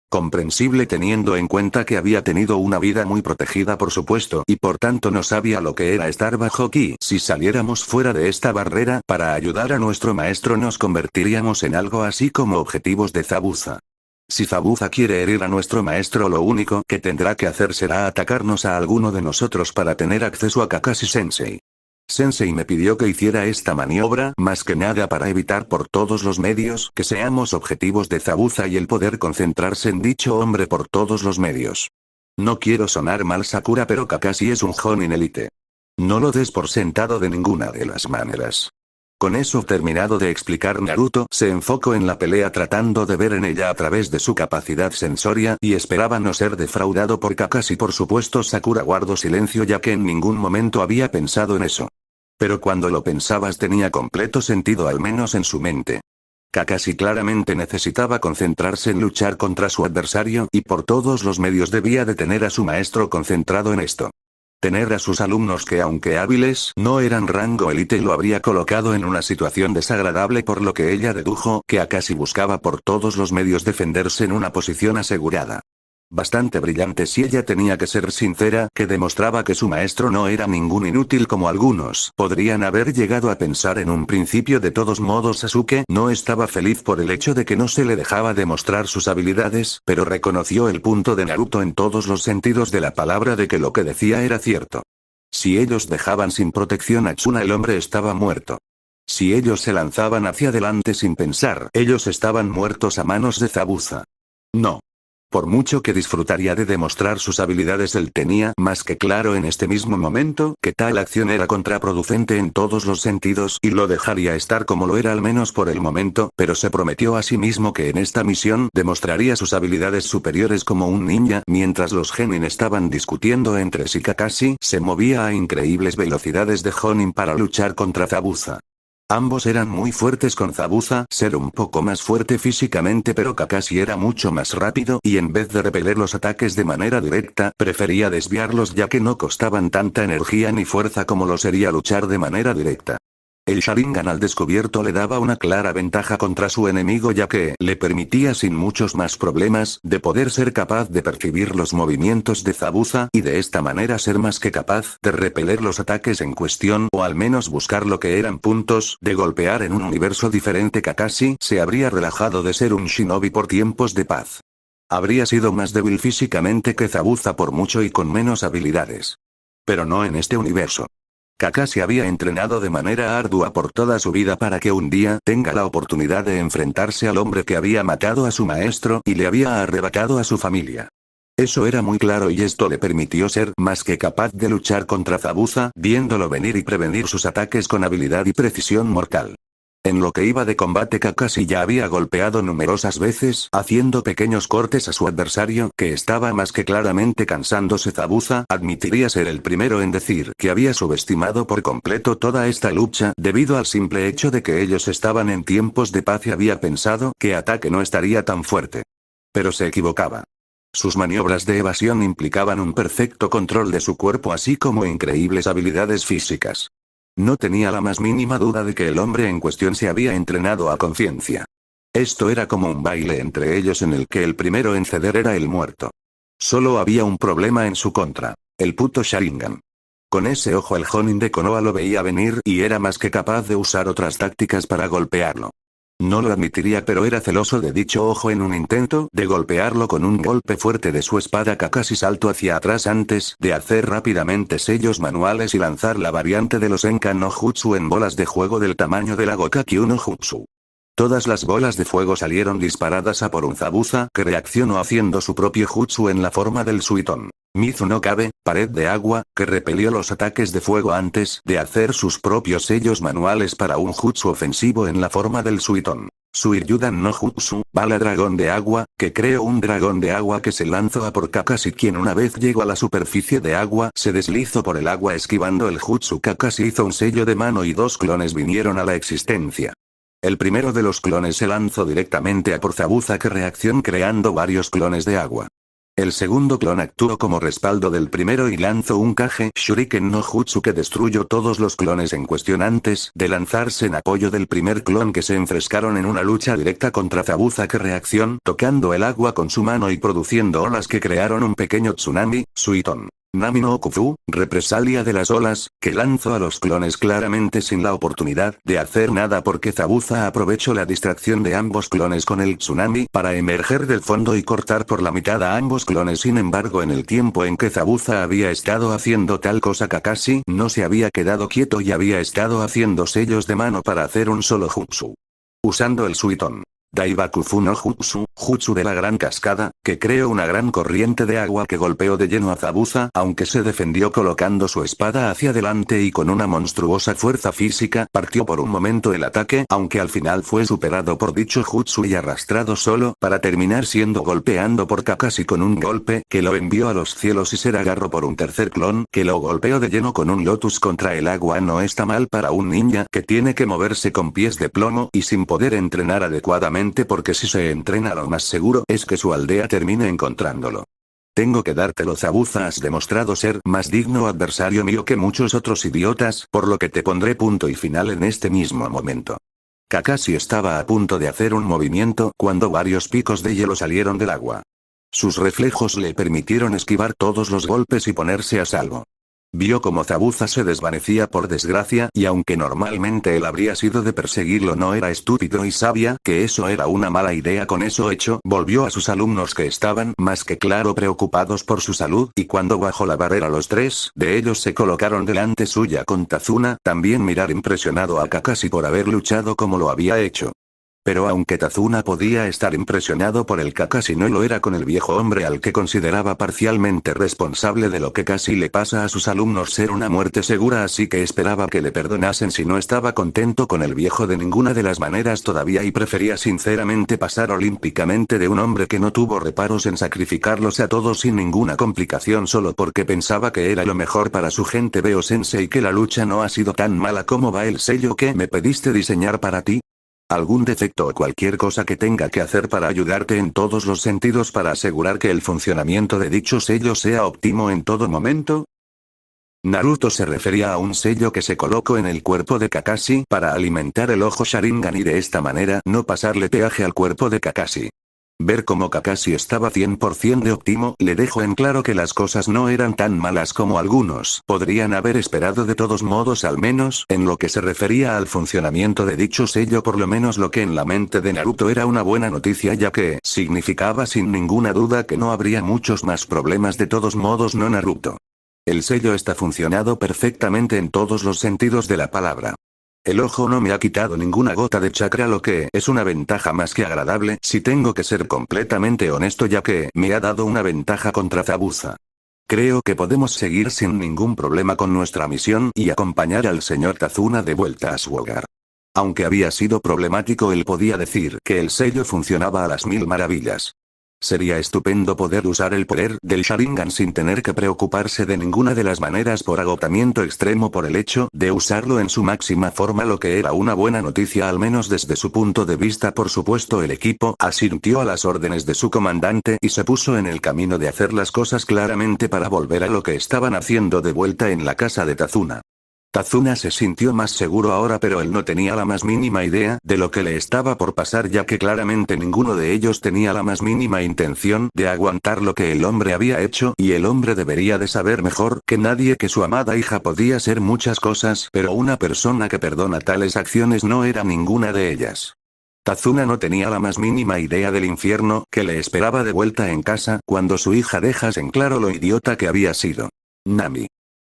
Comprensible teniendo en cuenta que había tenido una vida muy protegida, por supuesto, y por tanto no sabía lo que era estar bajo ki. Si saliéramos fuera de esta barrera para ayudar a nuestro maestro, nos convertiríamos en algo así como objetivos de Zabuza. Si Zabuza quiere herir a nuestro maestro, lo único que tendrá que hacer será atacarnos a alguno de nosotros para tener acceso a Kakashi Sensei. Sensei me pidió que hiciera esta maniobra más que nada para evitar por todos los medios que seamos objetivos de Zabuza y el poder concentrarse en dicho hombre por todos los medios. No quiero sonar mal, Sakura, pero Kakashi es un Jonin Elite. No lo des por sentado de ninguna de las maneras. Con eso terminado de explicar, Naruto se enfocó en la pelea tratando de ver en ella a través de su capacidad sensoria y esperaba no ser defraudado por Kakashi. Por supuesto, Sakura guardó silencio ya que en ningún momento había pensado en eso. Pero cuando lo pensabas tenía completo sentido, al menos en su mente. Kakashi claramente necesitaba concentrarse en luchar contra su adversario y por todos los medios debía de tener a su maestro concentrado en esto. Tener a sus alumnos que aunque hábiles no eran rango élite lo habría colocado en una situación desagradable, por lo que ella dedujo que Kakashi buscaba por todos los medios defenderse en una posición asegurada. Bastante brillante si ella tenía que ser sincera, que demostraba que su maestro no era ningún inútil como algunos podrían haber llegado a pensar en un principio. De todos modos, Sasuke no estaba feliz por el hecho de que no se le dejaba demostrar sus habilidades, pero reconoció el punto de Naruto en todos los sentidos de la palabra de que lo que decía era cierto. Si ellos dejaban sin protección a Tsuna, el hombre estaba muerto. Si ellos se lanzaban hacia adelante sin pensar, ellos estaban muertos a manos de Zabuza. No. Por mucho que disfrutaría de demostrar sus habilidades, él tenía más que claro en este mismo momento que tal acción era contraproducente en todos los sentidos y lo dejaría estar como lo era, al menos por el momento, pero se prometió a sí mismo que en esta misión demostraría sus habilidades superiores como un ninja. Mientras los Genin estaban discutiendo entre sí, Kakashi se movía a increíbles velocidades de Jonin para luchar contra Zabuza. Ambos eran muy fuertes, con Zabuza ser un poco más fuerte físicamente, pero Kakashi era mucho más rápido y en vez de repeler los ataques de manera directa, prefería desviarlos ya que no costaban tanta energía ni fuerza como lo sería luchar de manera directa. El Sharingan al descubierto le daba una clara ventaja contra su enemigo, ya que le permitía sin muchos más problemas de poder ser capaz de percibir los movimientos de Zabuza y de esta manera ser más que capaz de repeler los ataques en cuestión, o al menos buscar lo que eran puntos de golpear en un universo diferente. Kakashi se habría relajado de ser un shinobi por tiempos de paz. Habría sido más débil físicamente que Zabuza por mucho y con menos habilidades. Pero no en este universo. Kakashi había entrenado de manera ardua por toda su vida para que un día tenga la oportunidad de enfrentarse al hombre que había matado a su maestro y le había arrebatado a su familia. Eso era muy claro y esto le permitió ser más que capaz de luchar contra Zabuza, viéndolo venir y prevenir sus ataques con habilidad y precisión mortal. En lo que iba de combate, Kakashi ya había golpeado numerosas veces, haciendo pequeños cortes a su adversario, que estaba más que claramente cansándose. Zabuza admitiría ser el primero en decir que había subestimado por completo toda esta lucha, debido al simple hecho de que ellos estaban en tiempos de paz y había pensado que ataque no estaría tan fuerte. Pero se equivocaba. Sus maniobras de evasión implicaban un perfecto control de su cuerpo así como increíbles habilidades físicas. No tenía la más mínima duda de que el hombre en cuestión se había entrenado a conciencia. Esto era como un baile entre ellos en el que el primero en ceder era el muerto. Solo había un problema en su contra: el puto Sharingan. Con ese ojo el Jonin de Konoha lo veía venir y era más que capaz de usar otras tácticas para golpearlo. No lo admitiría, pero era celoso de dicho ojo. En un intento de golpearlo con un golpe fuerte de su espada, Kakashi saltó hacia atrás antes de hacer rápidamente sellos manuales y lanzar la variante de los Enkan no Jutsu en bolas de fuego del tamaño de la Gokakyu no Jutsu. Todas las bolas de fuego salieron disparadas a por un Zabuza, que reaccionó haciendo su propio jutsu en la forma del Suiton Mizu no Kabe, pared de agua, que repelió los ataques de fuego antes de hacer sus propios sellos manuales para un jutsu ofensivo en la forma del Suiton Suiryudan no Jutsu, bala dragón de agua, que creó un dragón de agua que se lanzó a por Kakashi, quien una vez llegó a la superficie de agua se deslizó por el agua esquivando el jutsu. Kakashi hizo un sello de mano y dos clones vinieron a la existencia. El primero de los clones se lanzó directamente a por Zabuza, que reaccionó creando varios clones de agua. El segundo clon actuó como respaldo del primero y lanzó un Kage Shuriken no Jutsu que destruyó todos los clones en cuestión antes de lanzarse en apoyo del primer clon, que se enfrescaron en una lucha directa contra Zabuza, que reaccionó tocando el agua con su mano y produciendo olas que crearon un pequeño tsunami, Suiton Nami no Okufu, represalia de las olas, que lanzó a los clones claramente sin la oportunidad de hacer nada, porque Zabuza aprovechó la distracción de ambos clones con el tsunami para emerger del fondo y cortar por la mitad a ambos clones. Sin embargo, en el tiempo en que Zabuza había estado haciendo tal cosa, Kakashi no se había quedado quieto y había estado haciendo sellos de mano para hacer un solo jutsu. Usando el Suiton Daibakufu no Jutsu, Jutsu de la gran cascada, que creó una gran corriente de agua que golpeó de lleno a Zabuza, aunque se defendió colocando su espada hacia adelante y con una monstruosa fuerza física, partió por un momento el ataque, aunque al final fue superado por dicho Jutsu y arrastrado solo, para terminar siendo golpeando por Kakashi con un golpe, que lo envió a los cielos y ser agarró por un tercer clon, que lo golpeó de lleno con un Lotus contra el agua. No está mal para un ninja, que tiene que moverse con pies de plomo, y sin poder entrenar adecuadamente porque si se entrena lo más seguro es que su aldea termine encontrándolo. Tengo que dártelo Zabuza, has demostrado ser más digno adversario mío que muchos otros idiotas, por lo que te pondré punto y final en este mismo momento. Kakashi estaba a punto de hacer un movimiento cuando varios picos de hielo salieron del agua. Sus reflejos le permitieron esquivar todos los golpes y ponerse a salvo. Vio como Zabuza se desvanecía por desgracia, y aunque normalmente él habría sido de perseguirlo, no era estúpido y sabía que eso era una mala idea. Con eso hecho, volvió a sus alumnos que estaban más que claro preocupados por su salud, y cuando bajó la barrera los tres de ellos se colocaron delante suya con Tazuna, también mirar impresionado a Kakashi por haber luchado como lo había hecho. Pero aunque Tazuna podía estar impresionado por el Kakashi, no lo era con el viejo hombre al que consideraba parcialmente responsable de lo que casi le pasa a sus alumnos ser una muerte segura, así que esperaba que le perdonasen si no estaba contento con el viejo de ninguna de las maneras todavía y prefería sinceramente pasar olímpicamente de un hombre que no tuvo reparos en sacrificarlos a todos sin ninguna complicación solo porque pensaba que era lo mejor para su gente. Veo sensei que la lucha no ha sido tan mala como va el sello que me pediste diseñar para ti. ¿Algún defecto o cualquier cosa que tenga que hacer para ayudarte en todos los sentidos para asegurar que el funcionamiento de dicho sello sea óptimo en todo momento? Naruto se refería a un sello que se colocó en el cuerpo de Kakashi para alimentar el ojo Sharingan y de esta manera no pasarle peaje al cuerpo de Kakashi. Ver cómo Kakashi estaba 100% de óptimo le dejó en claro que las cosas no eran tan malas como algunos podrían haber esperado. De todos modos, al menos en lo que se refería al funcionamiento de dicho sello, por lo menos lo que en la mente de Naruto era una buena noticia, ya que significaba sin ninguna duda que no habría muchos más problemas. De todos modos, no Naruto. El sello está funcionando perfectamente en todos los sentidos de la palabra. El ojo no me ha quitado ninguna gota de chakra, lo que es una ventaja más que agradable si tengo que ser completamente honesto, ya que me ha dado una ventaja contra Zabuza. Creo que podemos seguir sin ningún problema con nuestra misión y acompañar al señor Tazuna de vuelta a su hogar. Aunque había sido problemático, él podía decir que el sello funcionaba a las mil maravillas. Sería estupendo poder usar el poder del Sharingan sin tener que preocuparse de ninguna de las maneras por agotamiento extremo por el hecho de usarlo en su máxima forma, lo que era una buena noticia al menos desde su punto de vista. Por supuesto, el equipo asintió a las órdenes de su comandante y se puso en el camino de hacer las cosas claramente para volver a lo que estaban haciendo de vuelta en la casa de Tazuna. Tazuna se sintió más seguro ahora, pero él no tenía la más mínima idea de lo que le estaba por pasar, ya que claramente ninguno de ellos tenía la más mínima intención de aguantar lo que el hombre había hecho, y el hombre debería de saber mejor que nadie que su amada hija podía ser muchas cosas, pero una persona que perdona tales acciones no era ninguna de ellas. Tazuna no tenía la más mínima idea del infierno que le esperaba de vuelta en casa cuando su hija dejase en claro lo idiota que había sido. Nami.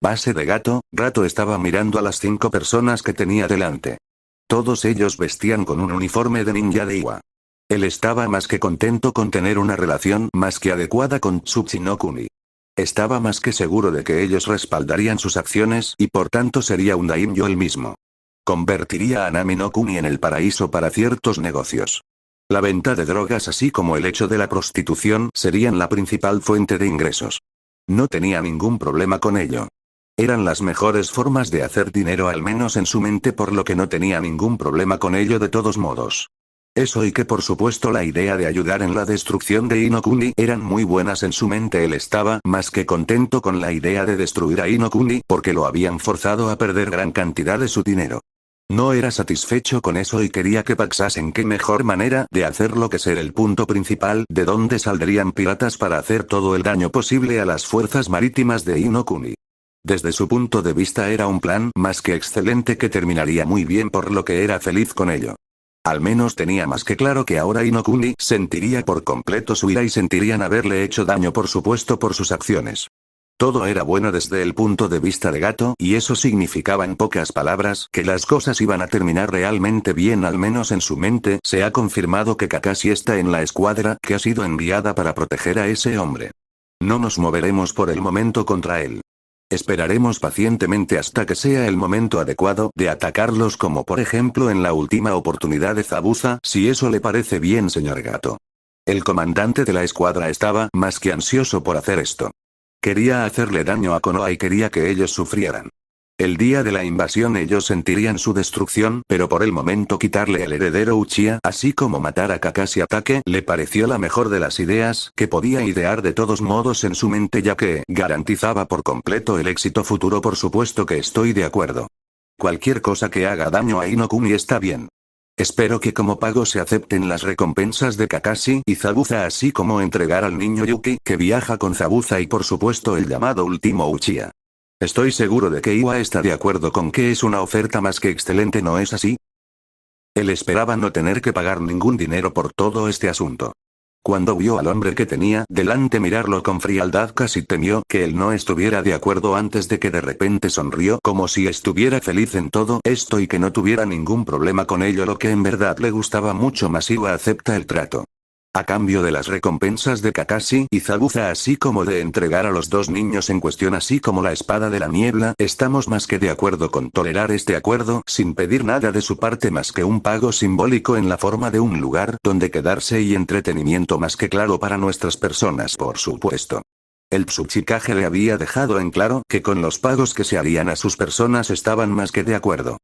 Base de gato, Gato estaba mirando a las 5 personas que tenía delante. Todos ellos vestían con un uniforme de ninja de Iwa. Él estaba más que contento con tener una relación más que adecuada con Tsuchinokuni. Estaba más que seguro de que ellos respaldarían sus acciones y por tanto sería un daimyo él mismo. Convertiría a Nami no Kuni en el paraíso para ciertos negocios. La venta de drogas así como el hecho de la prostitución serían la principal fuente de ingresos. No tenía ningún problema con ello. Eran las mejores formas de hacer dinero, al menos en su mente, por lo que no tenía ningún problema con ello de todos modos. Eso y que por supuesto la idea de ayudar en la destrucción de Inokuni eran muy buenas en su mente. Él estaba más que contento con la idea de destruir a Inokuni porque lo habían forzado a perder gran cantidad de su dinero. No era satisfecho con eso y quería que pasasen qué mejor manera de hacerlo que ser el punto principal de donde saldrían piratas para hacer todo el daño posible a las fuerzas marítimas de Inokuni. Desde su punto de vista era un plan más que excelente que terminaría muy bien, por lo que era feliz con ello. Al menos tenía más que claro que ahora Inokuni sentiría por completo su ira y sentirían haberle hecho daño, por supuesto, por sus acciones. Todo era bueno desde el punto de vista de Gato, y eso significaba en pocas palabras que las cosas iban a terminar realmente bien, al menos en su mente. Se ha confirmado que Kakashi está en la escuadra que ha sido enviada para proteger a ese hombre. No nos moveremos por el momento contra él. Esperaremos pacientemente hasta que sea el momento adecuado de atacarlos, como por ejemplo en la última oportunidad de Zabuza, si eso le parece bien, señor Gato. El comandante de la escuadra estaba más que ansioso por hacer esto. Quería hacerle daño a Konoha y quería que ellos sufrieran. El día de la invasión ellos sentirían su destrucción, pero por el momento quitarle el heredero Uchiha, así como matar a Kakashi Atake, le pareció la mejor de las ideas que podía idear de todos modos en su mente, ya que garantizaba por completo el éxito futuro. Por supuesto que estoy de acuerdo. Cualquier cosa que haga daño a Inokuni está bien. Espero que como pago se acepten las recompensas de Kakashi y Zabuza, así como entregar al niño Yuki que viaja con Zabuza y por supuesto el llamado último Uchiha. Estoy seguro de que Iwa está de acuerdo con que es una oferta más que excelente, ¿no es así? Él esperaba no tener que pagar ningún dinero por todo este asunto. Cuando vio al hombre que tenía delante mirarlo con frialdad, casi temió que él no estuviera de acuerdo, antes de que de repente sonrió como si estuviera feliz en todo esto y que no tuviera ningún problema con ello, lo que en verdad le gustaba mucho más. Iwa acepta el trato. A cambio de las recompensas de Kakashi y Zabuza, así como de entregar a los dos niños en cuestión, así como la espada de la niebla, estamos más que de acuerdo con tolerar este acuerdo, sin pedir nada de su parte más que un pago simbólico en la forma de un lugar donde quedarse y entretenimiento más que claro para nuestras personas, por supuesto. El Tsuchikage le había dejado en claro que con los pagos que se harían a sus personas estaban más que de acuerdo.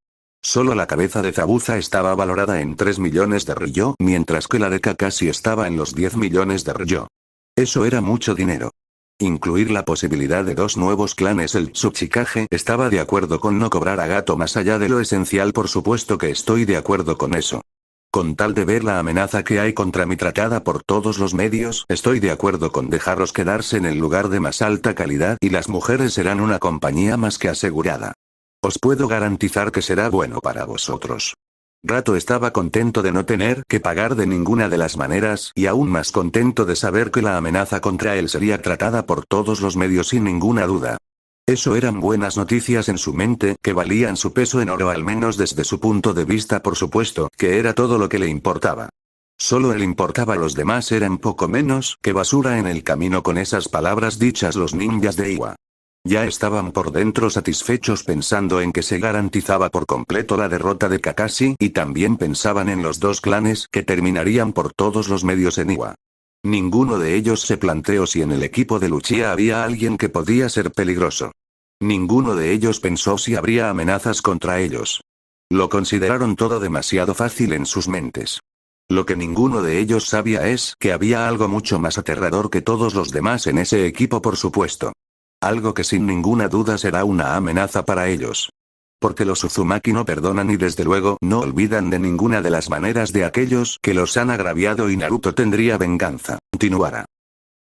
Solo la cabeza de Zabuza estaba valorada en 3 millones de Ryo, mientras que la de Kakashi estaba en los 10 millones de Ryo. Eso era mucho dinero. Incluir la posibilidad de 2 nuevos clanes. El Tsuchikage estaba de acuerdo con no cobrar a Gato más allá de lo esencial, por supuesto que estoy de acuerdo con eso. Con tal de ver la amenaza que hay contra mí tratada por todos los medios, estoy de acuerdo con dejarlos quedarse en el lugar de más alta calidad y las mujeres serán una compañía más que asegurada. Os puedo garantizar que será bueno para vosotros. Gato estaba contento de no tener que pagar de ninguna de las maneras, y aún más contento de saber que la amenaza contra él sería tratada por todos los medios sin ninguna duda. Eso eran buenas noticias en su mente, que valían su peso en oro, al menos desde su punto de vista, por supuesto, que era todo lo que le importaba. Solo él importaba, los demás eran poco menos que basura en el camino. Con esas palabras dichas, los ninjas de Iwa ya estaban por dentro satisfechos, pensando en que se garantizaba por completo la derrota de Kakashi, y también pensaban en los dos clanes que terminarían por todos los medios en Iwa. Ninguno de ellos se planteó si en el equipo de Uchiha había alguien que podía ser peligroso. Ninguno de ellos pensó si habría amenazas contra ellos. Lo consideraron todo demasiado fácil en sus mentes. Lo que ninguno de ellos sabía es que había algo mucho más aterrador que todos los demás en ese equipo, por supuesto. Algo que sin ninguna duda será una amenaza para ellos. Porque los Uzumaki no perdonan y desde luego no olvidan de ninguna de las maneras de aquellos que los han agraviado, y Naruto tendría venganza. Continuará.